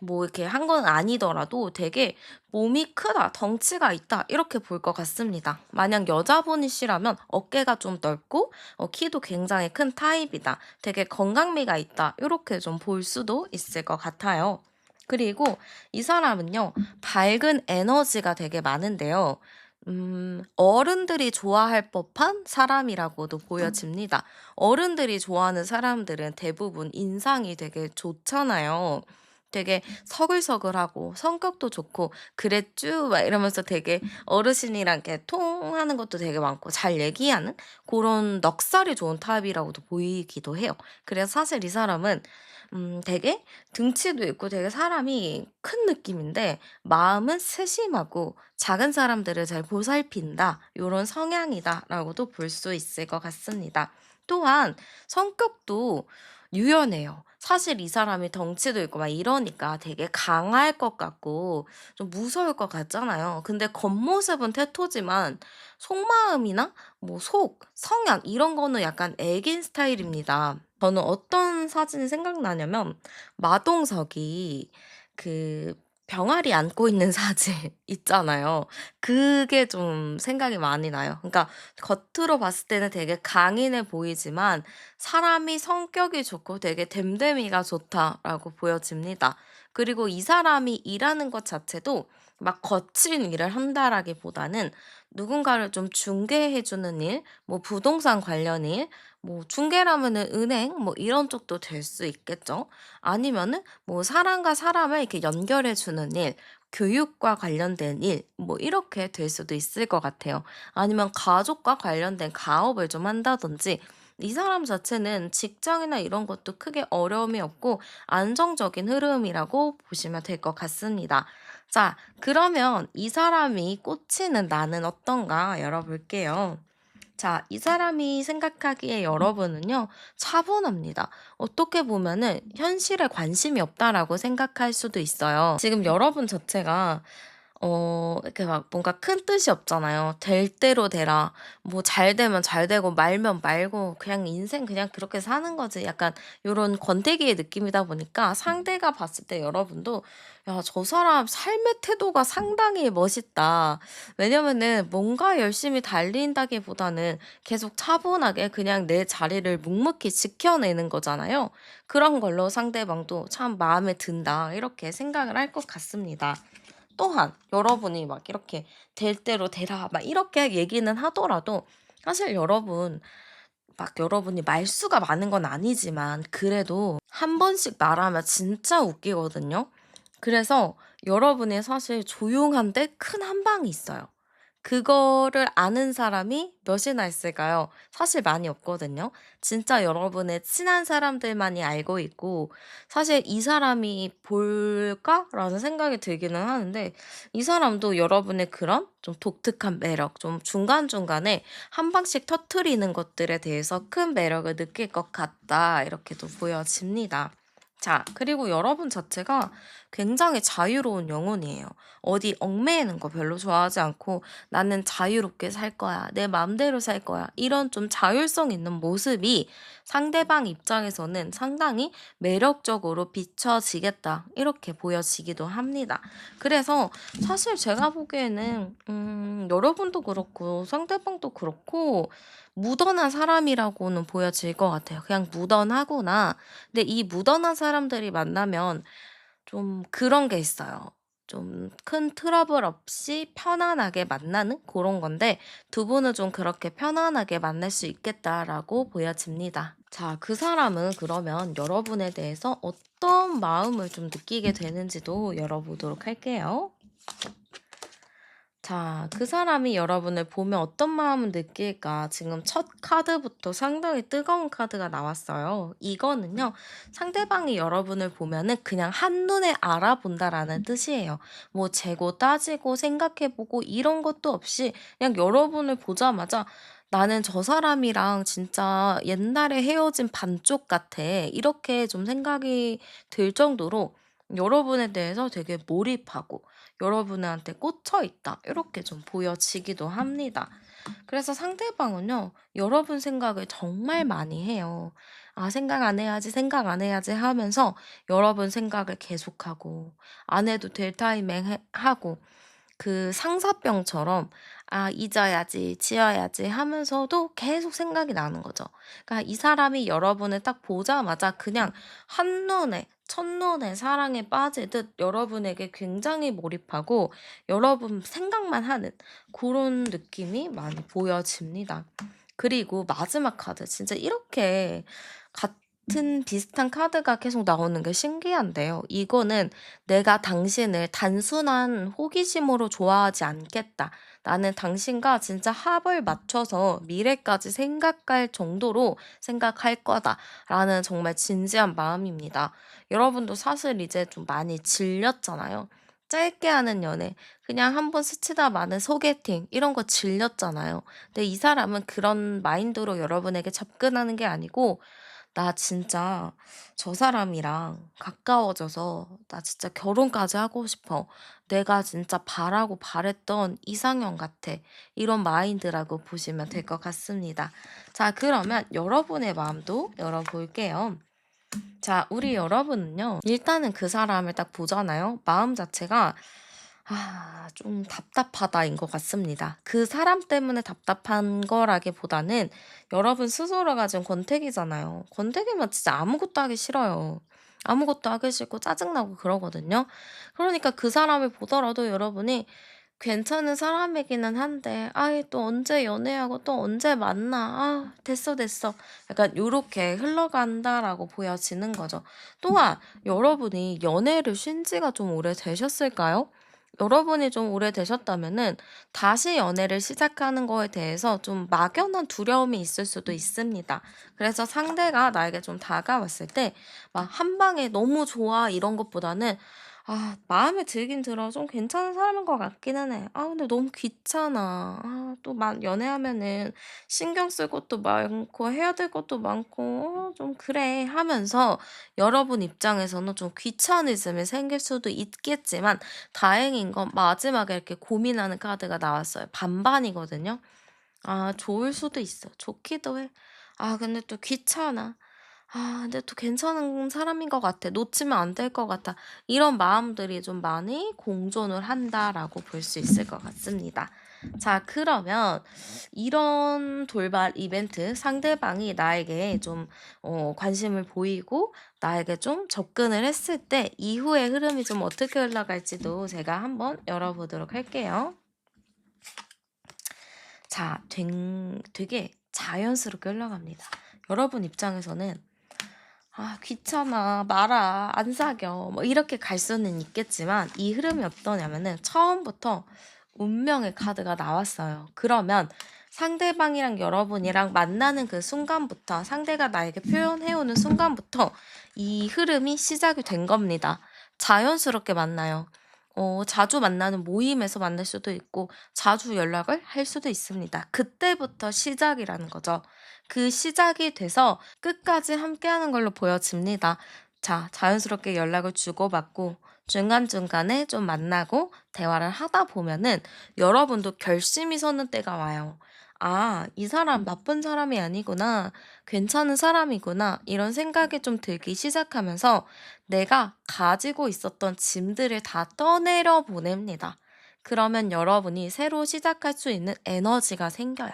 뭐 이렇게 한 건 아니더라도 되게 '몸이 크다. 덩치가 있다.' 이렇게 볼 것 같습니다. 만약 여자분이시라면 어깨가 좀 넓고 키도 굉장히 큰 타입이다. 되게 건강미가 있다. 이렇게 좀 볼 수도 있을 것 같아요. 그리고 이 사람은요. 밝은 에너지가 되게 많은데요. 어른들이 좋아할 법한 사람이라고도 보여집니다. 어른들이 좋아하는 사람들은 대부분 인상이 되게 좋잖아요. 되게 서글서글하고 성격도 좋고 "그랬쥬?" 막 이러면서 되게 어르신이랑 이렇게 통하는 것도 되게 많고 잘 얘기하는 그런 넉살이 좋은 타입이라고도 보이기도 해요. 그래서 사실 이 사람은 되게 등치도 있고 되게 사람이 큰 느낌인데 마음은 세심하고 '작은 사람들을 잘 보살핀다.' 요런 성향이다라고도 볼 수 있을 것 같습니다. 또한 성격도 유연해요. 사실 이 사람이 덩치도 있고 막 이러니까 되게 강할 것 같고 좀 무서울 것 같잖아요. 근데 겉모습은 테토지만 속마음이나 뭐 성향 이런 거는 약간 애긴 스타일입니다. 저는 어떤 사진이 생각나냐면 마동석이 그 병아리 안고 있는 사진 있잖아요. 그게 좀 생각이 많이 나요. 그러니까 겉으로 봤을 때는 되게 강인해 보이지만 사람이 성격이 좋고 되게 됨됨이가 좋다라고 보여집니다. 그리고 이 사람이 일하는 것 자체도 막 거친 일을 한다라기보다는 누군가를 좀 중개해 주는 일, 뭐 부동산 관련 일, 뭐 중개라면은 은행 뭐 이런 쪽도 될 수 있겠죠. 아니면은 뭐 사람과 사람을 이렇게 연결해 주는 일, 교육과 관련된 일, 뭐 이렇게 될 수도 있을 것 같아요. 아니면 가족과 관련된 가업을 좀 한다든지 이 사람 자체는 직장이나 이런 것도 크게 어려움이 없고 안정적인 흐름이라고 보시면 될 것 같습니다. 자, 그러면 이 사람이 꽂히는 나는 어떤가 열어볼게요. 자, 이 사람이 생각하기에 여러분은요, 차분합니다. 어떻게 보면은 현실에 관심이 없다라고 생각할 수도 있어요. 지금 여러분 자체가 이렇게 막 뭔가 큰 뜻이 없잖아요. 될 대로 되라. 뭐 잘 되면 잘 되고 말면 말고 그냥 인생 그냥 그렇게 사는 거지. 약간 요런 권태기의 느낌이다 보니까 상대가 봤을 때 여러분도 '야 저 사람 삶의 태도가 상당히 멋있다.' 왜냐면은 뭔가 열심히 달린다기보다는 계속 차분하게 그냥 내 자리를 묵묵히 지켜내는 거잖아요. 그런 걸로 상대방도 '참 마음에 든다.' 이렇게 생각을 할 것 같습니다. 또한 여러분이 막 이렇게 "될 대로 되라." 막 이렇게 얘기는 하더라도 사실 여러분이 말수가 많은 건 아니지만 그래도 한 번씩 말하면 진짜 웃기거든요. 그래서 여러분이 사실 조용한데 큰 한방이 있어요. 그거를 아는 사람이 몇이나 있을까요? 사실 많이 없거든요. 진짜 여러분의 친한 사람들만이 알고 있고 사실 '이 사람이 볼까?'라는 생각이 들기는 하는데 이 사람도 여러분의 그런 좀 독특한 매력 좀 중간중간에 한 방씩 터트리는 것들에 대해서 큰 매력을 느낄 것 같다 이렇게도 보여집니다. 자, 그리고 여러분 자체가 굉장히 자유로운 영혼이에요. 어디 얽매이는 거 별로 좋아하지 않고 '나는 자유롭게 살 거야. 내 맘대로 살 거야.' 이런 좀 자율성 있는 모습이 상대방 입장에서는 상당히 매력적으로 비춰지겠다. 이렇게 보여지기도 합니다. 그래서 사실 제가 보기에는 여러분도 그렇고 상대방도 그렇고 무던한 사람이라고는 보여질 것 같아요. 그냥 무던하구나. 근데 이 무던한 사람들이 만나면 좀 그런 게 있어요. 좀 큰 트러블 없이 편안하게 만나는 그런 건데 두 분은 좀 그렇게 편안하게 만날 수 있겠다라고 보여집니다. 자, 그 사람은 그러면 여러분에 대해서 어떤 마음을 좀 느끼게 되는지도 열어보도록 할게요. 자, 그 사람이 여러분을 보면 어떤 마음을 느낄까? 지금 첫 카드부터 상당히 뜨거운 카드가 나왔어요. 이거는요, 상대방이 여러분을 보면은 그냥 한눈에 알아본다라는 뜻이에요. 뭐 재고 따지고 생각해보고 이런 것도 없이 그냥 여러분을 보자마자 나는 저 사람이랑 진짜 옛날에 헤어진 반쪽 같아. 이렇게 좀 생각이 들 정도로 여러분에 대해서 되게 몰입하고 여러분한테 꽂혀 있다. 이렇게 좀 보여지기도 합니다. 그래서 상대방은요, 여러분 생각을 정말 많이 해요. 아, 생각 안 해야지, 생각 안 해야지 하면서 여러분 생각을 계속하고, 안 해도 될 타이밍 하고, 그 상사병처럼 아, 잊어야지, 지어야지 하면서도 계속 생각이 나는 거죠. 그러니까 이 사람이 여러분을 딱 보자마자 그냥 한눈에, 첫눈에 사랑에 빠지듯 여러분에게 굉장히 몰입하고 여러분 생각만 하는 그런 느낌이 많이 보여집니다. 그리고 마지막 카드, 진짜 이렇게 같은 비슷한 카드가 계속 나오는 게 신기한데요. 이거는 내가 당신을 단순한 호기심으로 좋아하지 않겠다. 나는 당신과 진짜 합을 맞춰서 미래까지 생각할 정도로 생각할 거다. 라는 정말 진지한 마음입니다. 여러분도 사실 이제 좀 많이 질렸잖아요. 짧게 하는 연애, 그냥 한번 스치다 마는 소개팅, 이런 거 질렸잖아요. 근데 이 사람은 그런 마인드로 여러분에게 접근하는 게 아니고, 나 진짜 저 사람이랑 가까워져서 나 진짜 결혼까지 하고 싶어. 내가 진짜 바라고 바랬던 이상형 같아. 이런 마인드라고 보시면 될 것 같습니다. 자, 그러면 여러분의 마음도 열어볼게요. 자, 우리 여러분은요, 일단은 그 사람을 딱 보잖아요. 마음 자체가 좀 답답하다인 것 같습니다. 그 사람 때문에 답답한 거라기보다는 여러분 스스로가 지금 권태기잖아요. 권태기면 진짜 아무것도 하기 싫어요. 아무것도 하기 싫고 짜증나고 그러거든요. 그러니까 그 사람을 보더라도 여러분이 괜찮은 사람이기는 한데, 아이, 또 언제 연애하고 또 언제 만나? 아, 됐어, 됐어. 약간 요렇게 흘러간다라고 보여지는 거죠. 또한 여러분이 연애를 쉰 지가 좀 오래되셨을까요? 여러분이 좀 오래되셨다면은 다시 연애를 시작하는 거에 대해서 좀 막연한 두려움이 있을 수도 있습니다. 그래서 상대가 나에게 좀 다가왔을 때 막 한 방에 너무 좋아 이런 것보다는 아, 마음에 들긴 들어. 좀 괜찮은 사람인 것 같기는 해. 아, 근데 너무 귀찮아. 아, 또 막 연애하면은 신경 쓸 것도 많고 해야 될 것도 많고 좀 그래 하면서 여러분 입장에서는 좀 귀차니즘이 생길 수도 있겠지만 다행인 건 마지막에 이렇게 고민하는 카드가 나왔어요. 반반이거든요. 아, 좋을 수도 있어. 좋기도 해. 아, 근데 또 귀찮아. 아, 근데 또 괜찮은 사람인 것 같아. 놓치면 안 될 것 같아. 이런 마음들이 좀 많이 공존을 한다라고 볼 수 있을 것 같습니다. 자, 그러면 이런 돌발 이벤트, 상대방이 나에게 좀 관심을 보이고 나에게 좀 접근을 했을 때 이후의 흐름이 좀 어떻게 흘러갈지도 제가 한번 열어보도록 할게요. 자, 되게 자연스럽게 흘러갑니다. 여러분 입장에서는 아, 귀찮아, 말아, 안 사겨. 뭐 이렇게 갈 수는 있겠지만 이 흐름이 어떠냐면은 처음부터 운명의 카드가 나왔어요. 그러면 상대방이랑 여러분이랑 만나는 그 순간부터 상대가 나에게 표현해오는 순간부터 이 흐름이 시작이 된 겁니다. 자연스럽게 만나요. 자주 만나는 모임에서 만날 수도 있고 자주 연락을 할 수도 있습니다. 그때부터 시작이라는 거죠. 그 시작이 돼서 끝까지 함께하는 걸로 보여집니다. 자, 자연스럽게 연락을 주고받고 중간중간에 좀 만나고 대화를 하다 보면은 여러분도 결심이 서는 때가 와요. 아, 이 사람 나쁜 사람이 아니구나. 괜찮은 사람이구나. 이런 생각이 좀 들기 시작하면서 내가 가지고 있었던 짐들을 다 떠내려 보냅니다. 그러면 여러분이 새로 시작할 수 있는 에너지가 생겨요.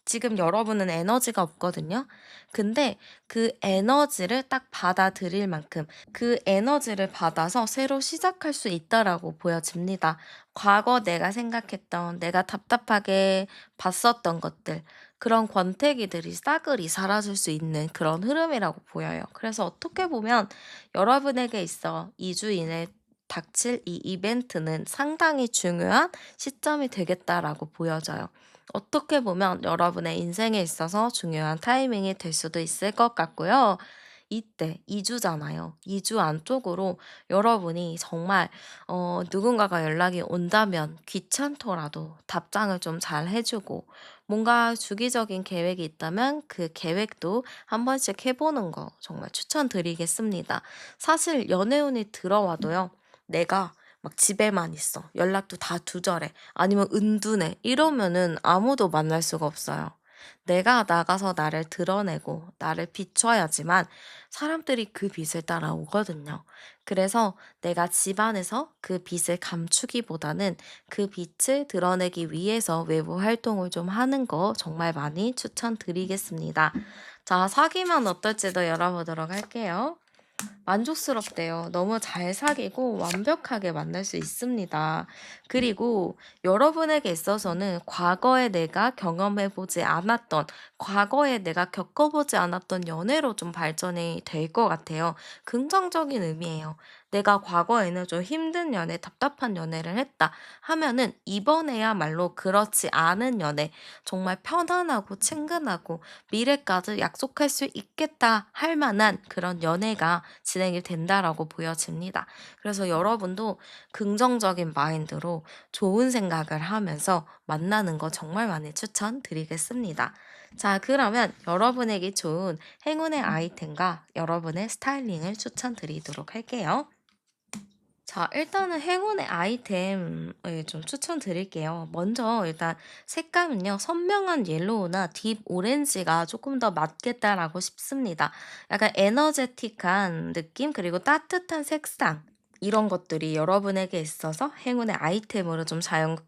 지금 여러분은 에너지가 없거든요. 근데 그 에너지를 딱 받아들일 만큼 그 에너지를 받아서 새로 시작할 수 있다라고 보여집니다. 과거 내가 생각했던, 내가 답답하게 봤었던 것들, 그런 권태기들이 싸그리 사라질 수 있는 그런 흐름이라고 보여요. 그래서 어떻게 보면 여러분에게 있어 2주 이내 닥칠 이 이벤트는 상당히 중요한 시점이 되겠다라고 보여져요. 어떻게 보면 여러분의 인생에 있어서 중요한 타이밍이 될 수도 있을 것 같고요. 이때 2주잖아요. 2주 안쪽으로 여러분이 정말 누군가가 연락이 온다면 귀찮더라도 답장을 좀 잘 해주고 뭔가 주기적인 계획이 있다면 그 계획도 한 번씩 해보는 거 정말 추천드리겠습니다. 사실 연애운이 들어와도요. 내가 막 집에만 있어. 연락도 다 두절해. 아니면 은둔해. 이러면은 아무도 만날 수가 없어요. 내가 나가서 나를 드러내고 나를 비춰야지만 사람들이 그 빛을 따라오거든요. 그래서 내가 집 안에서 그 빛을 감추기보다는 그 빛을 드러내기 위해서 외부 활동을 좀 하는 거 정말 많이 추천드리겠습니다. 자, 사귀면 어떨지도 열어보도록 할게요. 만족스럽대요. 너무 잘 사귀고 완벽하게 만날 수 있습니다. 그리고 여러분에게 있어서는 과거에 내가 경험해보지 않았던, 과거에 내가 겪어보지 않았던 연애로 좀 발전이 될 것 같아요. 긍정적인 의미예요. 내가 과거에는 좀 힘든 연애, 답답한 연애를 했다 하면은 이번에야말로 그렇지 않은 연애, 정말 편안하고 친근하고 미래까지 약속할 수 있겠다 할 만한 그런 연애가 진행이 된다라고 보여집니다. 그래서 여러분도 긍정적인 마인드로 좋은 생각을 하면서 만나는 거 정말 많이 추천드리겠습니다. 자, 그러면 여러분에게 좋은 행운의 아이템과 여러분의 스타일링을 추천드리도록 할게요. 자, 일단은 행운의 아이템을 좀 추천드릴게요. 먼저 일단 색감은요, 선명한 옐로우나 딥 오렌지가 조금 더 맞겠다라고 싶습니다. 약간 에너제틱한 느낌, 그리고 따뜻한 색상. 이런 것들이 여러분에게 있어서 행운의 아이템으로 좀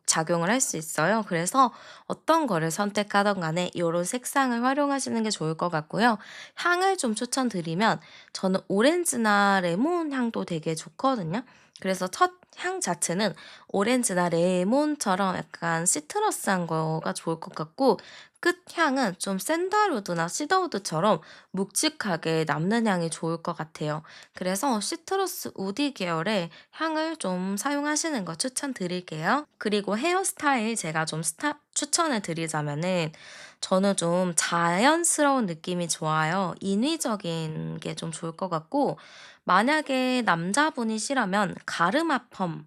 작용을 할 수 있어요. 그래서 어떤 거를 선택하던 간에 이런 색상을 활용하시는 게 좋을 것 같고요. 향을 좀 추천드리면 저는 오렌지나 레몬 향도 되게 좋거든요. 그래서 첫 향 자체는 오렌지나 레몬처럼 약간 시트러스한 거가 좋을 것 같고, 끝향은 좀 샌달우드나 시더우드처럼 묵직하게 남는 향이 좋을 것 같아요. 그래서 시트러스 우디 계열의 향을 좀 사용하시는 거 추천드릴게요. 그리고 헤어스타일 제가 좀 추천을 드리자면은 저는 좀 자연스러운 느낌이 좋아요. 인위적인 게 좀 좋을 것 같고, 만약에 남자분이시라면 가르마 펌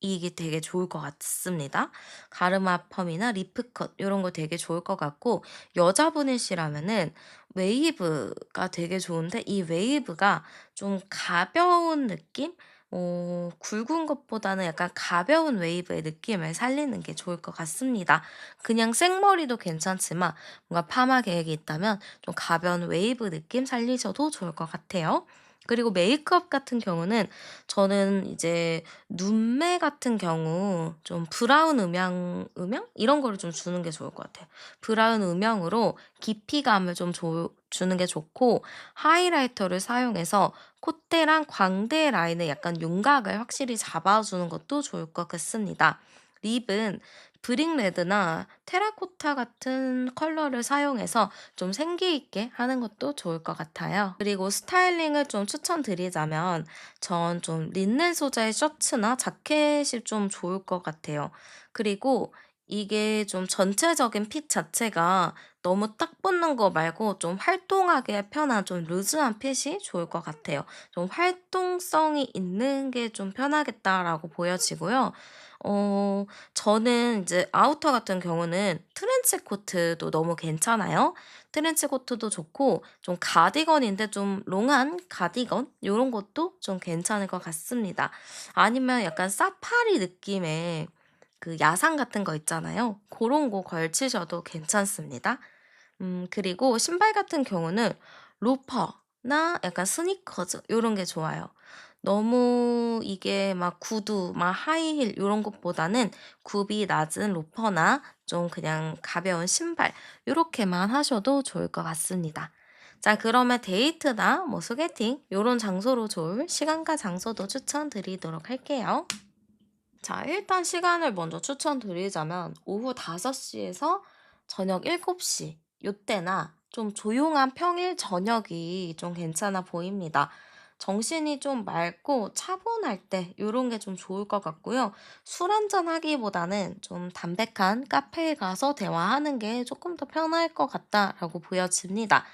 이게 되게 좋을 것 같습니다. 가르마 펌이나 리프컷 요런 거 되게 좋을 것 같고, 여자분이시라면은 웨이브가 되게 좋은데 이 웨이브가 좀 가벼운 느낌? 굵은 것보다는 약간 가벼운 웨이브의 느낌을 살리는 게 좋을 것 같습니다. 그냥 생머리도 괜찮지만 뭔가 파마 계획이 있다면 좀 가벼운 웨이브 느낌 살리셔도 좋을 것 같아요. 그리고 메이크업 같은 경우는 저는 이제 눈매 같은 경우 좀 브라운 음영 이런 거를 좀 주는 게 좋을 것 같아요. 브라운 음영으로 깊이감을 좀 주는 게 좋고, 하이라이터를 사용해서 콧대랑 광대 라인에 약간 윤곽을 확실히 잡아주는 것도 좋을 것 같습니다. 립은 브릭 레드나 테라코타 같은 컬러를 사용해서 좀 생기 있게 하는 것도 좋을 것 같아요. 그리고 스타일링을 좀 추천드리자면 전 좀 린넨 소재의 셔츠나 자켓이 좀 좋을 것 같아요. 그리고 이게 좀 전체적인 핏 자체가 너무 딱 붙는 거 말고 좀 활동하기에 편한 좀 루즈한 핏이 좋을 것 같아요. 좀 활동성이 있는 게 좀 편하겠다라고 보여지고요. 어 저는 이제 아우터 같은 경우는 트렌치 코트도 너무 괜찮아요. 트렌치 코트도 좋고, 좀 가디건인데 좀 롱한 가디건 요런 것도 좀 괜찮을 것 같습니다. 아니면 약간 사파리 느낌의 그 야상 같은 거 있잖아요. 고런 거 걸치셔도 괜찮습니다. 그리고 신발 같은 경우는 로퍼나 약간 스니커즈 요런 게 좋아요. 너무 이게 막 구두, 막 하이힐 요런 것보다는 굽이 낮은 로퍼나 좀 그냥 가벼운 신발 요렇게만 하셔도 좋을 것 같습니다. 자, 그러면 데이트나 뭐 소개팅 요런 장소로 좋을 시간과 장소도 추천드리도록 할게요. 자, 일단 시간을 먼저 추천드리자면 오후 5시에서 저녁 7시 요때나 좀 조용한 평일 저녁이 좀 괜찮아 보입니다. 정신이 좀 맑고 차분할 때 요런 게 좀 좋을 것 같고요. 술 한잔 하기보다는 좀 담백한 카페에 가서 대화하는 게 조금 더 편할 것 같다라고 보여집니다.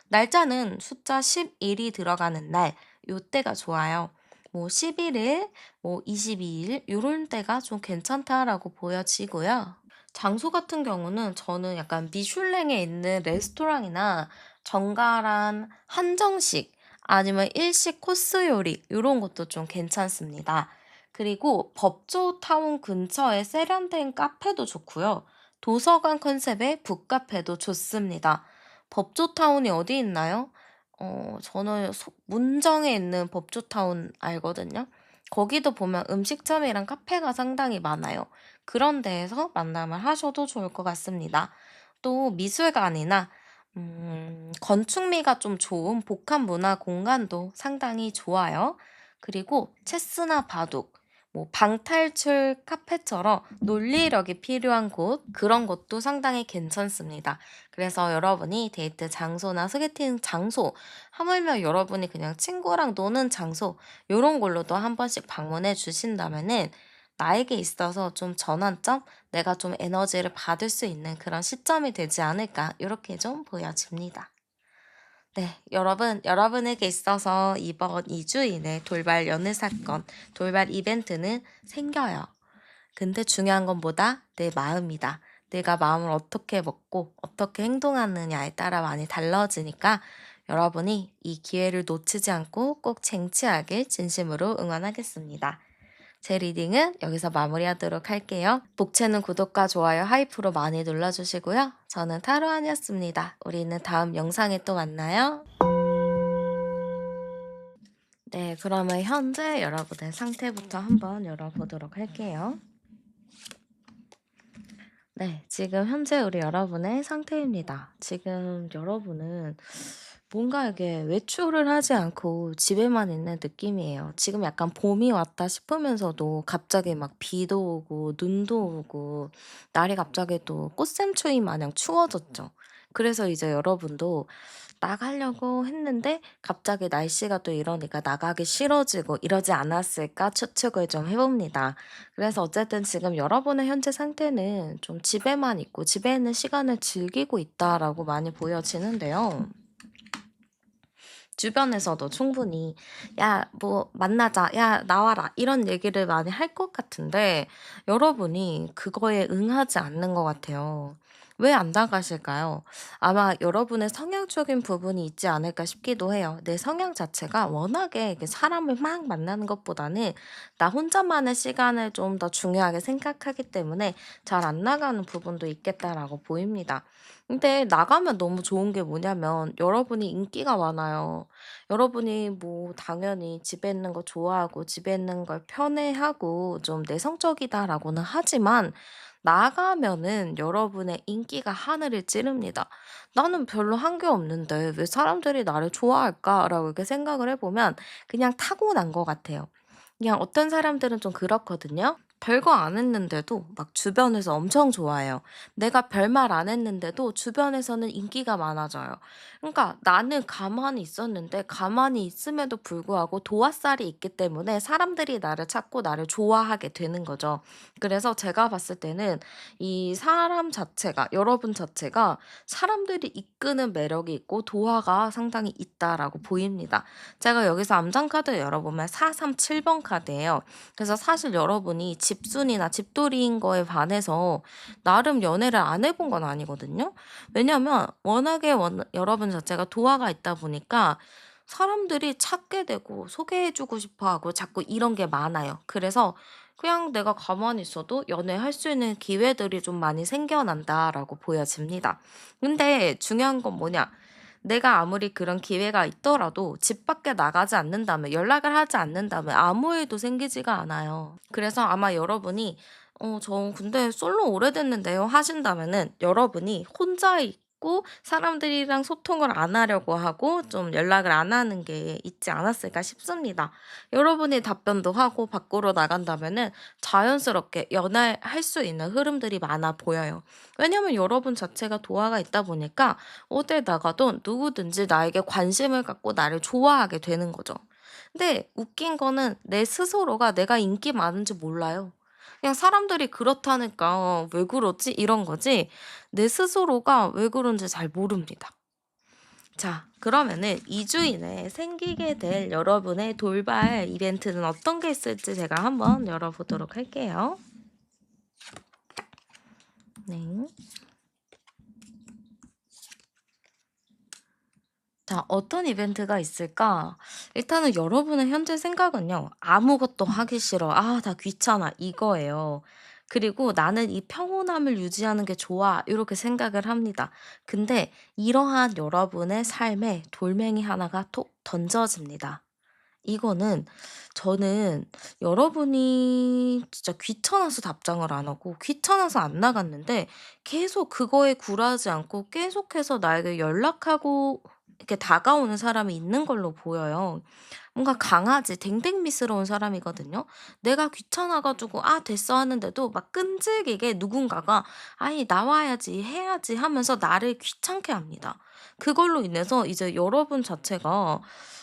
날짜는 숫자 11이 들어가는 날 요때가 좋아요. 뭐 11일, 뭐 22일 요런 때가 좀 괜찮다라고 보여지고요. 장소 같은 경우는 저는 약간 미슐랭에 있는 레스토랑이나 정갈한 한정식 아니면 일식 코스 요리 요런 것도 좀 괜찮습니다. 그리고 법조타운 근처에 세련된 카페도 좋고요. 도서관 컨셉의 북카페도 좋습니다. 법조타운이 어디 있나요? 저는 문정에 있는 법조타운 알거든요. 거기도 보면 음식점이랑 카페가 상당히 많아요. 그런 데에서 만남을 하셔도 좋을 것 같습니다. 또 미술관이나 건축미가 좀 좋은 복합 문화 공간도 상당히 좋아요. 그리고 체스나 바둑, 뭐 방탈출 카페처럼 논리력이 필요한 곳, 그런 곳도 상당히 괜찮습니다. 그래서 여러분이 데이트 장소나 소개팅 장소, 하물며 여러분이 그냥 친구랑 노는 장소, 요런 걸로도 한 번씩 방문해 주신다면은 나에게 있어서 좀 전환점, 내가 좀 에너지를 받을 수 있는 그런 시점이 되지 않을까, 이렇게 좀 보여집니다. 네, 여러분, 여러분에게 있어서 이번 2주 이내 돌발 연애 사건, 돌발 이벤트는 생겨요. 근데 중요한 건 뭐다? 내 마음이다. 내가 마음을 어떻게 먹고 어떻게 행동하느냐에 따라 많이 달라지니까 여러분이 이 기회를 놓치지 않고 꼭 쟁취하길 진심으로 응원하겠습니다. 제 리딩은 여기서 마무리하도록 할게요. 복채는 구독과 좋아요, 하이프로 많이 눌러주시고요. 저는 타로안이었습니다. 우리는 다음 영상에 또 만나요. 네, 그러면 현재 여러분의 상태부터 한번 열어보도록 할게요. 네, 지금 현재 우리 여러분의 상태입니다. 지금 여러분은 뭔가 이게 외출을 하지 않고 집에만 있는 느낌이에요. 지금 약간 봄이 왔다 싶으면서도 갑자기 막 비도 오고 눈도 오고 날이 갑자기 또 꽃샘추위 마냥 추워졌죠. 그래서 이제 여러분도 나가려고 했는데 갑자기 날씨가 또 이러니까 나가기 싫어지고 이러지 않았을까 추측을 좀 해봅니다. 그래서 어쨌든 지금 여러분의 현재 상태는 좀 집에만 있고 집에 있는 시간을 즐기고 있다라고 많이 보여지는데요. 주변에서도 충분히 "야 뭐 만나자. 야 나와라." 이런 얘기를 많이 할 것 같은데 여러분이 그거에 응하지 않는 것 같아요. 왜 안 나가실까요? 아마 여러분의 성향적인 부분이 있지 않을까 싶기도 해요. 내 성향 자체가 워낙에 이렇게 사람을 막 만나는 것보다는 나 혼자만의 시간을 좀 더 중요하게 생각하기 때문에 잘 안 나가는 부분도 있겠다라고 보입니다. 근데 나가면 너무 좋은 게 뭐냐면 여러분이 인기가 많아요. 여러분이 뭐 당연히 집에 있는 거 좋아하고 집에 있는 걸 편해하고 좀 내성적이다라고는 하지만 나가면은 여러분의 인기가 하늘을 찌릅니다. '나는 별로 한 게 없는데 왜 사람들이 나를 좋아할까?'라고 이렇게 생각을 해 보면 그냥 타고난 것 같아요. 그냥 어떤 사람들은 좀 그렇거든요. 별거 안 했는데도 막 주변에서 엄청 좋아해요. 내가 별말 안 했는데도 주변에서는 인기가 많아져요. 그러니까 나는 가만히 있었는데 가만히 있음에도 불구하고 도화살이 있기 때문에 사람들이 나를 찾고 나를 좋아하게 되는 거죠. 그래서 제가 봤을 때는 이 사람 자체가, 여러분 자체가 사람들이 이끄는 매력이 있고 도화가 상당히 있다라고 보입니다. 제가 여기서 암장 카드 열어보면 437번 카드예요. 그래서 사실 여러분이 집순이나 집돌이인 거에 반해서 나름 연애를 안 해본 건 아니거든요. 왜냐면 워낙에 여러분 자체가 도화가 있다 보니까 사람들이 찾게 되고 소개해 주고 싶어 하고 자꾸 이런 게 많아요. 그래서 그냥 내가 가만히 있어도 연애할 수 있는 기회들이 좀 많이 생겨난다라고 보여집니다. 근데 중요한 건 뭐냐? 내가 아무리 그런 기회가 있더라도 집 밖에 나가지 않는다면, 연락을 하지 않는다면 아무 일도 생기지가 않아요. 그래서 아마 여러분이 저 근데 솔로 오래됐는데요 하신다면은 여러분이 혼자 있고 사람들이랑 소통을 안 하려고 하고 좀 연락을 안 하는 게 있지 않았을까 싶습니다. 여러분이 답변도 하고 밖으로 나간다면은 자연스럽게 연애할 수 있는 흐름들이 많아 보여요. 왜냐면 여러분 자체가 도화가 있다 보니까 어딜 나가든 누구든지 나에게 관심을 갖고 나를 좋아하게 되는 거죠. 근데 웃긴 거는 내 스스로가 내가 인기 많은지 몰라요. 그냥 사람들이 그렇다니까 '왜 그러지?' 이런 거지 내 스스로가 왜 그런지 잘 모릅니다. 자, 그러면은 2주 이내에 생기게 될 여러분의 돌발 이벤트는 어떤 게 있을지 제가 한번 열어보도록 할게요. 네. 자, 어떤 이벤트가 있을까? 일단은 여러분의 현재 생각은요. 아무것도 하기 싫어. 아, 다 귀찮아. 이거예요. 그리고 '나는 이 평온함을 유지하는 게 좋아.' 이렇게 생각을 합니다. 근데 이러한 여러분의 삶에 돌멩이 하나가 톡 던져집니다. 이거는 저는 여러분이 진짜 귀찮아서 답장을 안 하고 귀찮아서 안 나갔는데 계속 그거에 굴하지 않고 계속해서 나에게 연락하고 이렇게 다가오는 사람이 있는 걸로 보여요. 뭔가 강아지 댕댕미스러운 사람이거든요. 내가 귀찮아 가지고 '아 됐어.' 하는데도 막 끈질기게 누군가가 '아이 나와야지. 해야지.' 하면서 나를 귀찮게 합니다. 그걸로 인해서 이제 여러분 자체가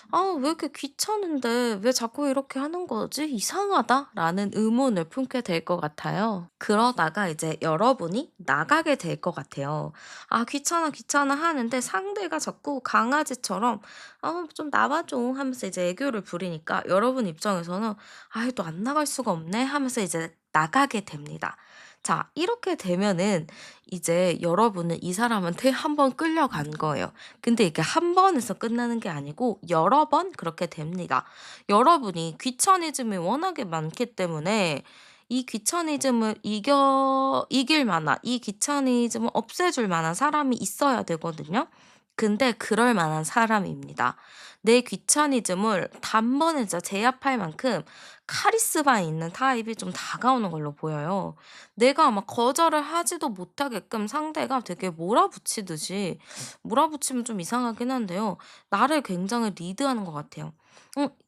'아 왜 이렇게 귀찮은데 왜 자꾸 이렇게 하는 거지? 이상하다.'라는 의문을 품게 될 것 같아요. 그러다가 이제 여러분이 나가게 될 것 같아요. '아 귀찮아, 귀찮아.' 하는데 상대가 자꾸 강아지처럼 좀 나와 줘." 하면서 이제 애교를 부리니까 여러분 입장에서는 '아이 또 안 나갈 수가 없네.' 하면서 이제 나가게 됩니다. 자 이렇게 되면은 이제 여러분은 이 사람한테 한 번 끌려간 거예요. 근데 이게 한 번에서 끝나는 게 아니고 여러 번 그렇게 됩니다. 여러분이 귀차니즘이 워낙에 많기 때문에 이 귀차니즘을 이길 만한 이 귀차니즘을 없애줄 만한 사람이 있어야 되거든요. 근데 그럴 만한 사람입니다. 내 귀차니즘을 단번에 진짜 제압할 만큼 카리스마 있는 타입이 좀 다가오는 걸로 보여요. 내가 아마 거절을 하지도 못하게끔 상대가 되게 몰아붙이듯이 몰아붙이면 좀 이상하긴 한데요. 나를 굉장히 리드하는 것 같아요.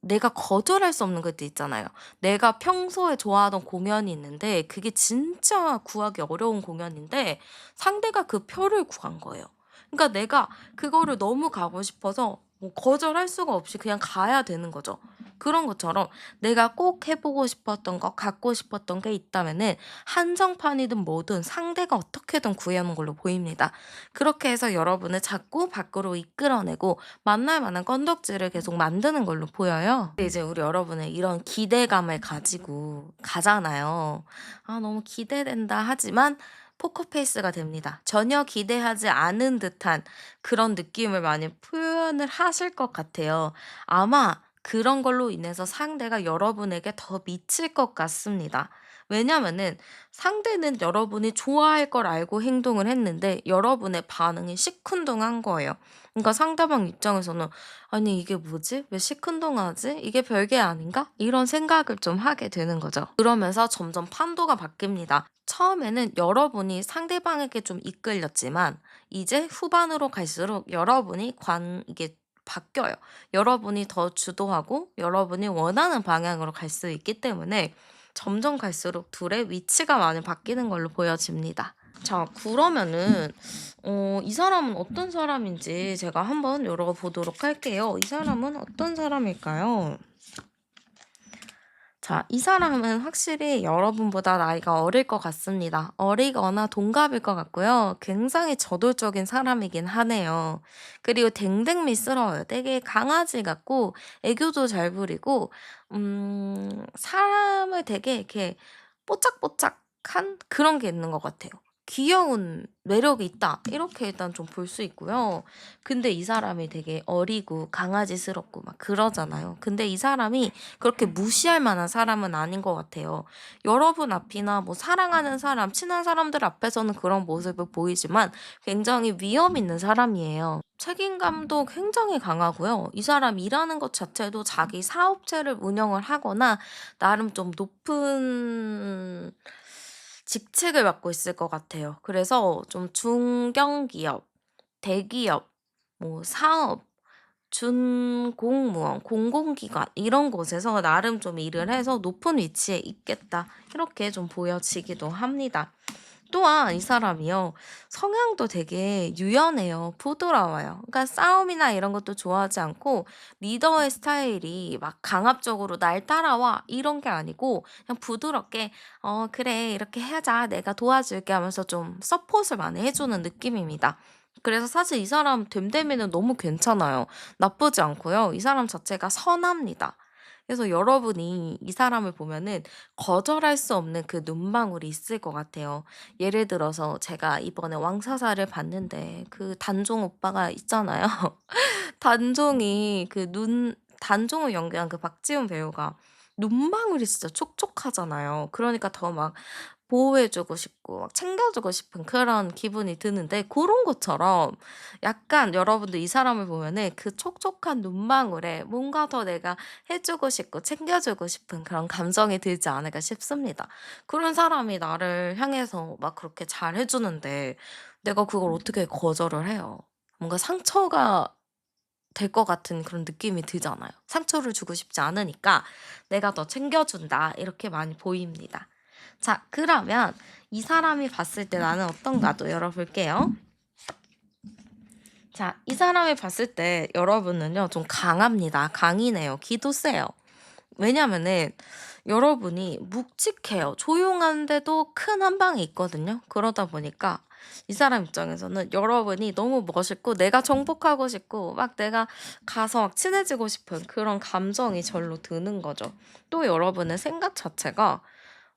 내가 거절할 수 없는 것도 있잖아요. 내가 평소에 좋아하던 공연이 있는데 그게 진짜 구하기 어려운 공연인데 상대가 그 표를 구한 거예요. 그러니까 내가 그거를 너무 가고 싶어서 뭐 거절할 수가 없이 그냥 가야 되는 거죠. 그런 것처럼 내가 꼭 해 보고 싶었던 거 갖고 싶었던 게 있다면은 한정판이든 뭐든 상대가 어떻게든 구해 오는 걸로 보입니다. 그렇게 해서 여러분을 자꾸 밖으로 이끌어내고 만날 만한 건덕지를 계속 만드는 걸로 보여요. 근데 이제 우리 여러분은 이런 기대감을 가지고 가잖아요. '아 너무 기대된다.' 하지만 포커페이스가 됩니다. 전혀 기대하지 않은 듯한 그런 느낌을 많이 표현을 하실 것 같아요. 아마 그런 걸로 인해서 상대가 여러분에게 더 미칠 것 같습니다. 왜냐면은 상대는 여러분이 좋아할 걸 알고 행동을 했는데 여러분의 반응이 시큰둥한 거예요. 그러니까 상대방 입장에서는 '아니 이게 뭐지? 왜 시큰둥하지? 이게 별게 아닌가?' 이런 생각을 좀 하게 되는 거죠. 그러면서 점점 판도가 바뀝니다. 처음에는 여러분이 상대방에게 좀 이끌렸지만 이제 후반으로 갈수록 여러분이 이게 바뀌어요. 여러분이 더 주도하고 여러분이 원하는 방향으로 갈 수 있기 때문에 점점 갈수록 둘의 위치가 많이 바뀌는 걸로 보여집니다. 자 그러면은 이 사람은 어떤 사람인지 제가 한번 열어보도록 할게요. 이 사람은 어떤 사람일까요? 자, 이 사람은 확실히 여러분보다 나이가 어릴 것 같습니다. 어리거나 동갑일 것 같고요. 굉장히 저돌적인 사람이긴 하네요. 그리고 댕댕미스러워요. 되게 강아지 같고 애교도 잘 부리고 사람을 되게 이렇게 뽀짝뽀짝한 그런 게 있는 것 같아요. 귀여운 매력이 있다. 이렇게 일단 좀 볼 수 있고요. 근데 이 사람이 되게 어리고 강아지스럽고 막 그러잖아요. 근데 이 사람이 그렇게 무시할 만한 사람은 아닌 것 같아요. 여러분 앞이나 뭐 사랑하는 사람, 친한 사람들 앞에서는 그런 모습을 보이지만 굉장히 위험 있는 사람이에요. 책임감도 굉장히 강하고요. 이 사람 일하는 것 자체도 자기 사업체를 운영을 하거나 나름 좀 높은 직책을 맡고 있을 것 같아요. 그래서 좀 중견기업, 대기업, 뭐 사업, 준공무원, 공공기관 이런 곳에서 나름 좀 일을 해서 높은 위치에 있겠다. 이렇게 좀 보여지기도 합니다. 또한 이 사람이요. 성향도 되게 유연해요. 부드러워요. 그러니까 싸움이나 이런 것도 좋아하지 않고 리더의 스타일이 막 강압적으로 "날 따라와." 이런 게 아니고 그냥 부드럽게 그래. 이렇게 하자. 내가 도와줄게." 하면서 좀 서폿을 많이 해 주는 느낌입니다. 그래서 사실 이 사람 됨됨이는 너무 괜찮아요. 나쁘지 않고요. 이 사람 자체가 선합니다. 그래서 여러분이 이 사람을 보면은 거절할 수 없는 그 눈망울이 있을 것 같아요. 예를 들어서 제가 이번에 왕사사를 봤는데 그 단종 오빠가 있잖아요. 단종이 단종을 연기한 그 박지훈 배우가 눈망울이 진짜 촉촉하잖아요. 그러니까 더 막 보호해 주고 싶고 막 챙겨 주고 싶은 그런 기분이 드는데, 고런 것처럼 약간 여러분도 이 사람을 보면은 그 촉촉한 눈망울에 뭔가 더 내가 해 주고 싶고 챙겨 주고 싶은 그런 감정이 들지 않을까 싶습니다. 그런 사람이 나를 향해서 막 그렇게 잘해 주는데 내가 그걸 어떻게 거절을 해요. 뭔가 상처가 될 것 같은 그런 느낌이 들잖아요. 상처를 주고 싶지 않으니까 '내가 더 챙겨 준다.' 이렇게 많이 보입니다. 자, 그러면 이 사람이 봤을 때 나는 어떤가도 열어볼게요. 자, 이 사람이 봤을 때 여러분은요 좀 강합니다. 강이네요. 기도 세요. 왜냐면은 여러분이 묵직해요. 조용한데도 큰 한 방이 있거든요. 그러다 보니까 이 사람 입장에서는 여러분이 너무 멋있고 내가 정복하고 싶고 막 내가 가서 막 친해지고 싶은 그런 감정이 절로 드는 거죠. 또 여러분의 생각 자체가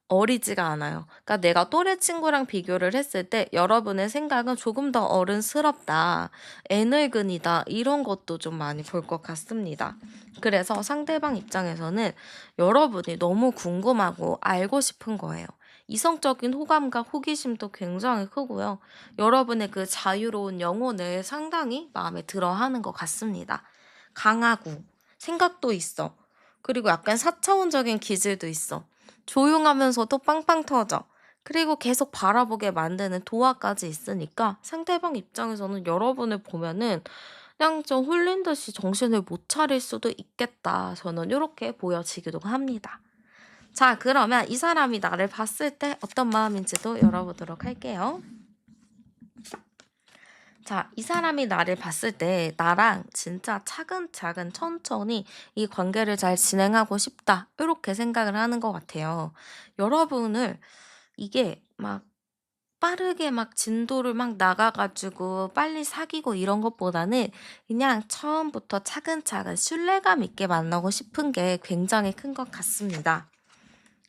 어리지가 않아요. 그러니까 내가 또래 친구랑 비교를 했을 때 여러분의 생각은 조금 더 어른스럽다, 애늙은이다, 이런 것도 좀 많이 볼 것 같습니다. 그래서 상대방 입장에서는 여러분이 너무 궁금하고 알고 싶은 거예요. 이성적인 호감과 호기심도 굉장히 크고요. 여러분의 그 자유로운 영혼을 상당히 마음에 들어 하는 것 같습니다. 강하고, 생각도 있어. 그리고 약간 사차원적인 기질도 있어. 조용하면서도 빵빵 터져. 그리고 계속 바라보게 만드는 도화까지 있으니까 상대방 입장에서는 여러분을 보면은 그냥 좀 홀린 듯이 정신을 못 차릴 수도 있겠다. 저는 요렇게 보여지기도 합니다. 자, 그러면 이 사람이 나를 봤을 때 어떤 마음인지도 열어보도록 할게요. 자, 이 사람이 나를 봤을 때 나랑 진짜 차근차근 천천히 이 관계를 잘 진행하고 싶다, 이렇게 생각을 하는 것 같아요. 여러분을 이게 막 빠르게 막 진도를 막 나가가지고 빨리 사귀고 이런 것보다는 그냥 처음부터 차근차근 신뢰감 있게 만나고 싶은 게 굉장히 큰 것 같습니다.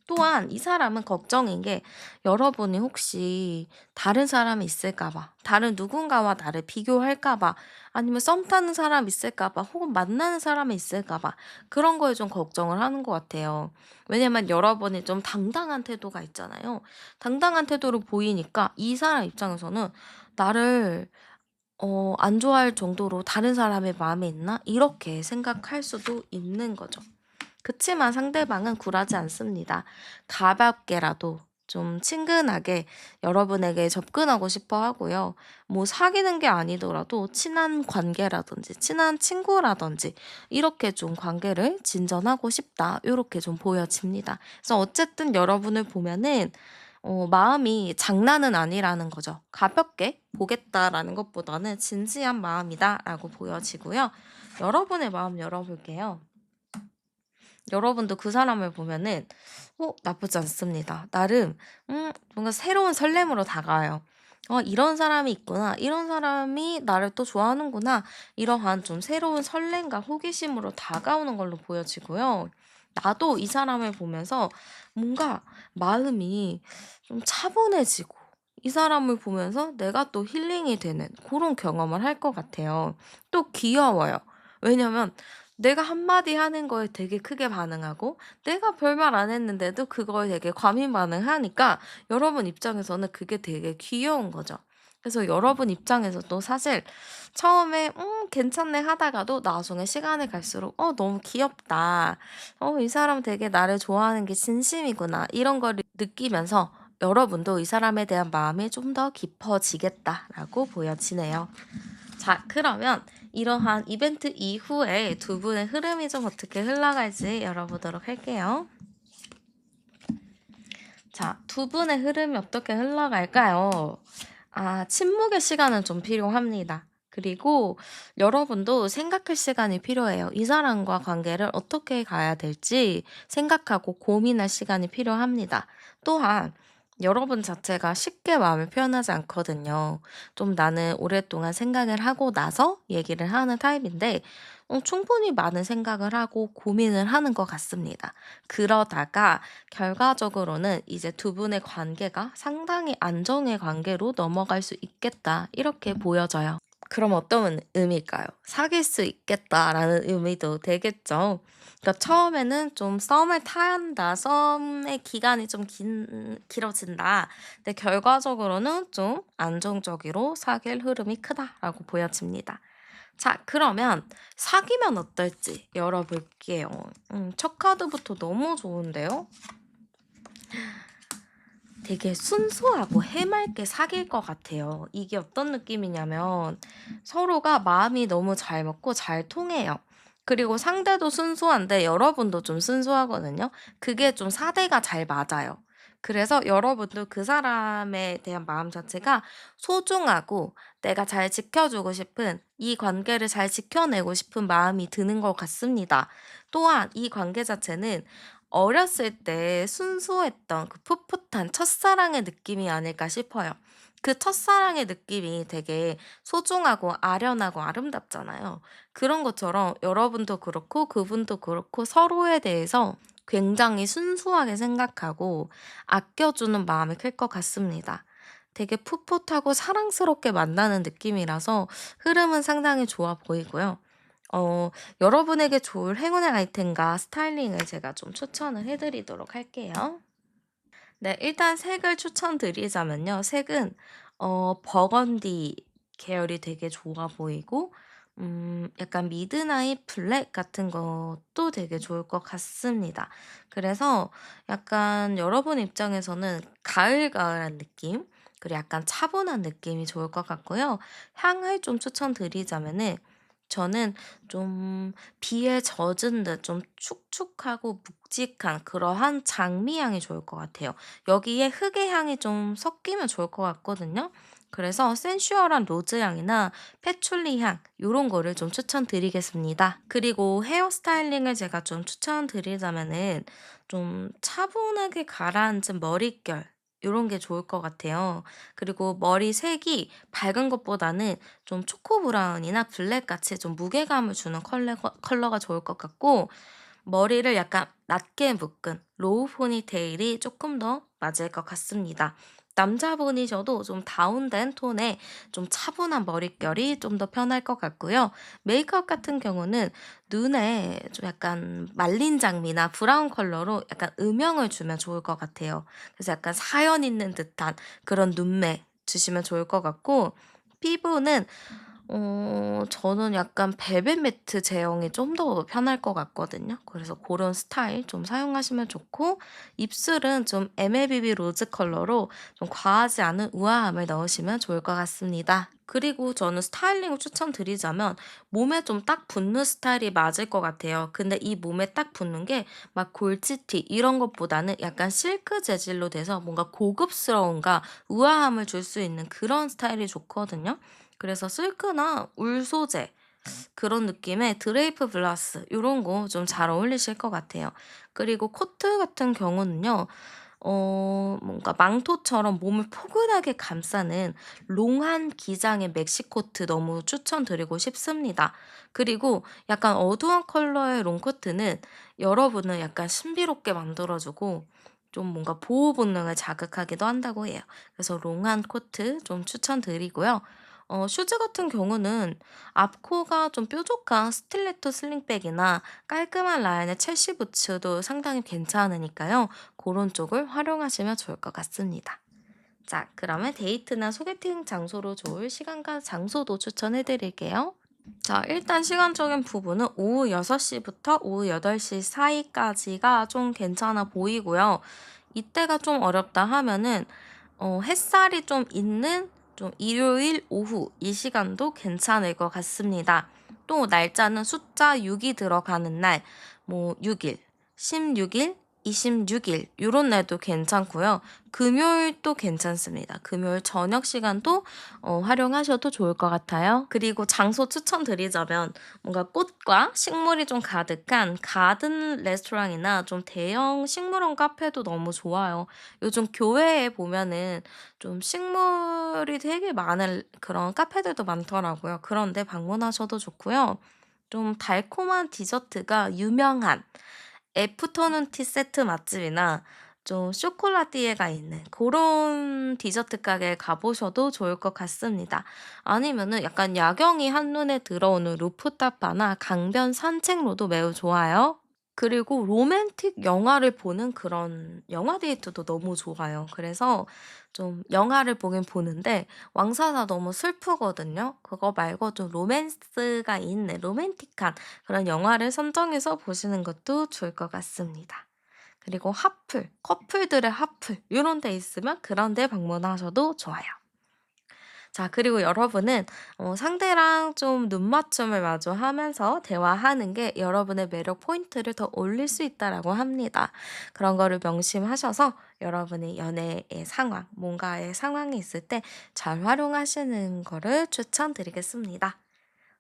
또한 이 사람은 걱정인 게 여러분이 혹시 다른 사람이 있을까 봐, 다른 누군가와 나를 비교할까 봐, 아니면 썸 타는 사람 있을까 봐, 혹은 만나는 사람이 있을까 봐, 그런 거에 좀 걱정을 하는 것 같아요. 왜냐면 여러분이 좀 당당한 태도가 있잖아요. 당당한 태도를 보이니까 이 사람 입장에서는 나를 안 좋아할 정도로 '다른 사람의 마음에 있나?' 이렇게 생각할 수도 있는 거죠. 그치만 상대방은 굴하지 않습니다. 가볍게라도 좀 친근하게 여러분에게 접근하고 싶어 하고요. 뭐 사귀는 게 아니더라도 친한 관계라든지 친한 친구라든지 이렇게 좀 관계를 진전하고 싶다, 요렇게 좀 보여집니다. 그래서 어쨌든 여러분을 보면은 마음이 장난은 아니라는 거죠. 가볍게 보겠다라는 것보다는 진지한 마음이다라고 보여지고요. 여러분의 마음 열어볼게요. 여러분도 그 사람을 보면은 나쁘지 않습니다. 나름 뭔가 새로운 설렘으로 다가와요. '이런 사람이 있구나. 이런 사람이 나를 또 좋아하는구나.' 이러한 좀 새로운 설렘과 호기심으로 다가오는 걸로 보여지고요. 나도 이 사람을 보면서 뭔가 마음이 좀 차분해지고, 이 사람을 보면서 내가 또 힐링이 되는 그런 경험을 할 것 같아요. 또 귀여워요. 왜냐면 내가 한마디 하는 거에 되게 크게 반응하고 내가 별말 안 했는데도 그거에 되게 과민 반응하니까 여러분 입장에서는 그게 되게 귀여운 거죠. 그래서 여러분 입장에서도 사실 처음에 괜찮네.' 하다가도 나중에 시간이 갈수록 '너무 귀엽다. 이 사람 되게 나를 좋아하는 게 진심이구나.' 이런 거를 느끼면서 여러분도 이 사람에 대한 마음이 좀 더 깊어지겠다라고 보여지네요. 자, 그러면 이러한 이벤트 이후에 두 분의 흐름이 좀 어떻게 흘러갈지 열어보도록 할게요. 자, 두 분의 흐름이 어떻게 흘러갈까요? 침묵의 시간은 좀 필요합니다. 그리고 여러분도 생각할 시간이 필요해요. 이 사람과 관계를 어떻게 가야 될지 생각하고 고민할 시간이 필요합니다. 또한 여러분 자체가 쉽게 마음을 표현하지 않거든요. 좀 나는 오랫동안 생각을 하고 나서 얘기를 하는 타입인데, 충분히 많은 생각을 하고 고민을 하는 것 같습니다. 그러다가 결과적으로는 이제 두 분의 관계가 상당히 안정의 관계로 넘어갈 수 있겠다, 이렇게 보여져요. 그럼 어떤 의미일까요? '사귈 수 있겠다.'라는 의미도 되겠죠. 그러니까 처음에는 좀 썸을 타야 한다. 썸의 기간이 좀 길어진다. 근데 결과적으로는 좀 안정적으로 사귈 흐름이 크다라고 보여집니다. 자, 그러면 사귀면 어떨지 열어볼게요. 첫 카드부터 너무 좋은데요? 되게 순수하고 해맑게 사귈 것 같아요. 이게 어떤 느낌이냐면 서로가 마음이 너무 잘 맞고 잘 통해요. 그리고 상대도 순수한데 여러분도 좀 순수하거든요. 그게 좀 사대가 잘 맞아요. 그래서 여러분도 그 사람에 대한 마음 자체가 소중하고 내가 잘 지켜주고 싶은 이 관계를 잘 지켜내고 싶은 마음이 드는 것 같습니다. 또한 이 관계 자체는 어렸을 때 순수했던 그 풋풋한 첫사랑의 느낌이 아닐까 싶어요. 그 첫사랑의 느낌이 되게 소중하고 아련하고 아름답잖아요. 그런 것처럼 여러분도 그렇고 그분도 그렇고 서로에 대해서 굉장히 순수하게 생각하고 아껴주는 마음이 클 것 같습니다. 되게 풋풋하고 사랑스럽게 만나는 느낌이라서 흐름은 상당히 좋아 보이고요. 어 여러분에게 좋을 행운의 아이템과 스타일링을 제가 좀 추천을 해 드리도록 할게요. 네, 일단 색을 추천드리자면요. 색은 버건디 계열이 되게 좋아 보이고 약간 미드나잇 블랙 같은 것도 되게 좋을 것 같습니다. 그래서 약간 여러분 입장에서는 가을가을한 느낌, 그리고 약간 차분한 느낌이 좋을 것 같고요. 향을 좀 추천드리자면은 저는 좀 비에 젖은 듯 좀 축축하고 묵직한 그러한 장미향이 좋을 것 같아요. 여기에 흙의 향이 좀 섞이면 좋을 것 같거든요. 그래서 센슈얼한 로즈향이나 패출리 향 요런 거를 좀 추천드리겠습니다. 그리고 헤어 스타일링을 제가 좀 추천드리자면은 좀 차분하게 가라앉은 머릿결 요런 게 좋을 것 같아요. 그리고 머리 색이 밝은 것보다는 좀 초코 브라운이나 블랙 같이 좀 무게감을 주는 컬러가 좋을 것 같고 머리를 약간 낮게 묶은 로우 포니테일이 조금 더 맞을 것 같습니다. 남자분이셔도 좀 다운된 톤의 좀 차분한 머릿결이 좀 더 편할 것 같고요. 메이크업 같은 경우는 눈에 좀 약간 말린 장미나 브라운 컬러로 약간 음영을 주면 좋을 것 같아요. 그래서 약간 사연 있는 듯한 그런 눈매 주시면 좋을 것 같고 피부는 저는 약간 벨벳 매트 제형이 좀 더 편할 것 같거든요. 그래서 그런 스타일 좀 사용하시면 좋고 입술은 좀 MLBB 로즈 컬러로 좀 과하지 않은 우아함을 넣으시면 좋을 것 같습니다. 그리고 저는 스타일링을 추천드리자면 몸에 좀 딱 붙는 스타일이 맞을 것 같아요. 근데 이 몸에 딱 붙는 게 막 골지티 이런 것보다는 약간 실크 재질로 돼서 뭔가 고급스러움과 우아함을 줄 수 있는 그런 스타일이 좋거든요. 그래서 실크나 울 소재 그런 느낌의 드레이프 블라우스 요런 거 좀 잘 어울리실 것 같아요. 그리고 코트 같은 경우는요. 뭔가 망토처럼 몸을 포근하게 감싸는 롱한 기장의 맥시 코트 너무 추천드리고 싶습니다. 그리고 약간 어두운 컬러의 롱코트는 여러분을 약간 신비롭게 만들어 주고 좀 뭔가 보호 본능을 자극하기도 한다고 해요. 그래서 롱한 코트 좀 추천드리고요. 슈즈 같은 경우는 앞코가 좀 뾰족한 스틸레토 슬링백이나 깔끔한 라인의 첼시 부츠도 상당히 괜찮으니까요. 그런 쪽을 활용하시면 좋을 것 같습니다. 자, 그러면 데이트나 소개팅 장소로 좋을 시간과 장소도 추천해 드릴게요. 자, 일단 시간적인 부분은 오후 6시부터 오후 8시 사이까지가 좀 괜찮아 보이고요. 이때가 좀 어렵다 하면은 햇살이 좀 있는 좀 일요일 오후 이 시간도 괜찮을 것 같습니다. 또 날짜는 숫자 6이 들어가는 날, 뭐 6일, 16일, 26일 요런 날도 괜찮고요. 금요일도 괜찮습니다. 금요일 저녁 시간도 활용하셔도 좋을 것 같아요. 그리고 장소 추천드리자면 뭔가 꽃과 식물이 좀 가득한 가든 레스토랑이나 좀 대형 식물원 카페도 너무 좋아요. 요즘 교외에 보면은 좀 식물이 되게 많은 그런 카페들도 많더라고요. 그런 데 방문하셔도 좋고요. 좀 달콤한 디저트가 유명한 애프터눈 티 세트 맛집이나 좀 쇼콜라띠에가 있는 그런 디저트 가게에 가 보셔도 좋을 것 같습니다. 아니면은 약간 야경이 한눈에 들어오는 루프탑 바나 강변 산책로도 매우 좋아요. 그리고 로맨틱 영화를 보는 그런 영화 데이트도 너무 좋아요. 그래서 좀 영화를 보긴 보는데 왕사가 너무 슬프거든요. 그거 말고 좀 로맨스가 있는 로맨틱한 그런 영화를 선정해서 보시는 것도 좋을 것 같습니다. 그리고 하플, 커플들의 하플 요런 데 있으면 그런 데 방문하셔도 좋아요. 자, 그리고 여러분은 상대랑 좀 눈맞춤을 마주하면서 대화하는 게 여러분의 매력 포인트를 더 올릴 수 있다라고 합니다. 그런 거를 명심하셔서 여러분의 연애의 상황, 뭔가의 상황이 있을 때 잘 활용하시는 거를 추천드리겠습니다.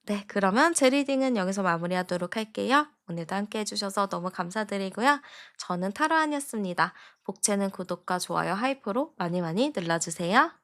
네, 그러면 제 리딩은 여기서 마무리하도록 할게요. 오늘도 함께 해주셔서 너무 감사드리고요. 저는 타로안이었습니다. 복채는 구독과 좋아요, 하이프로 많이 많이 눌러주세요.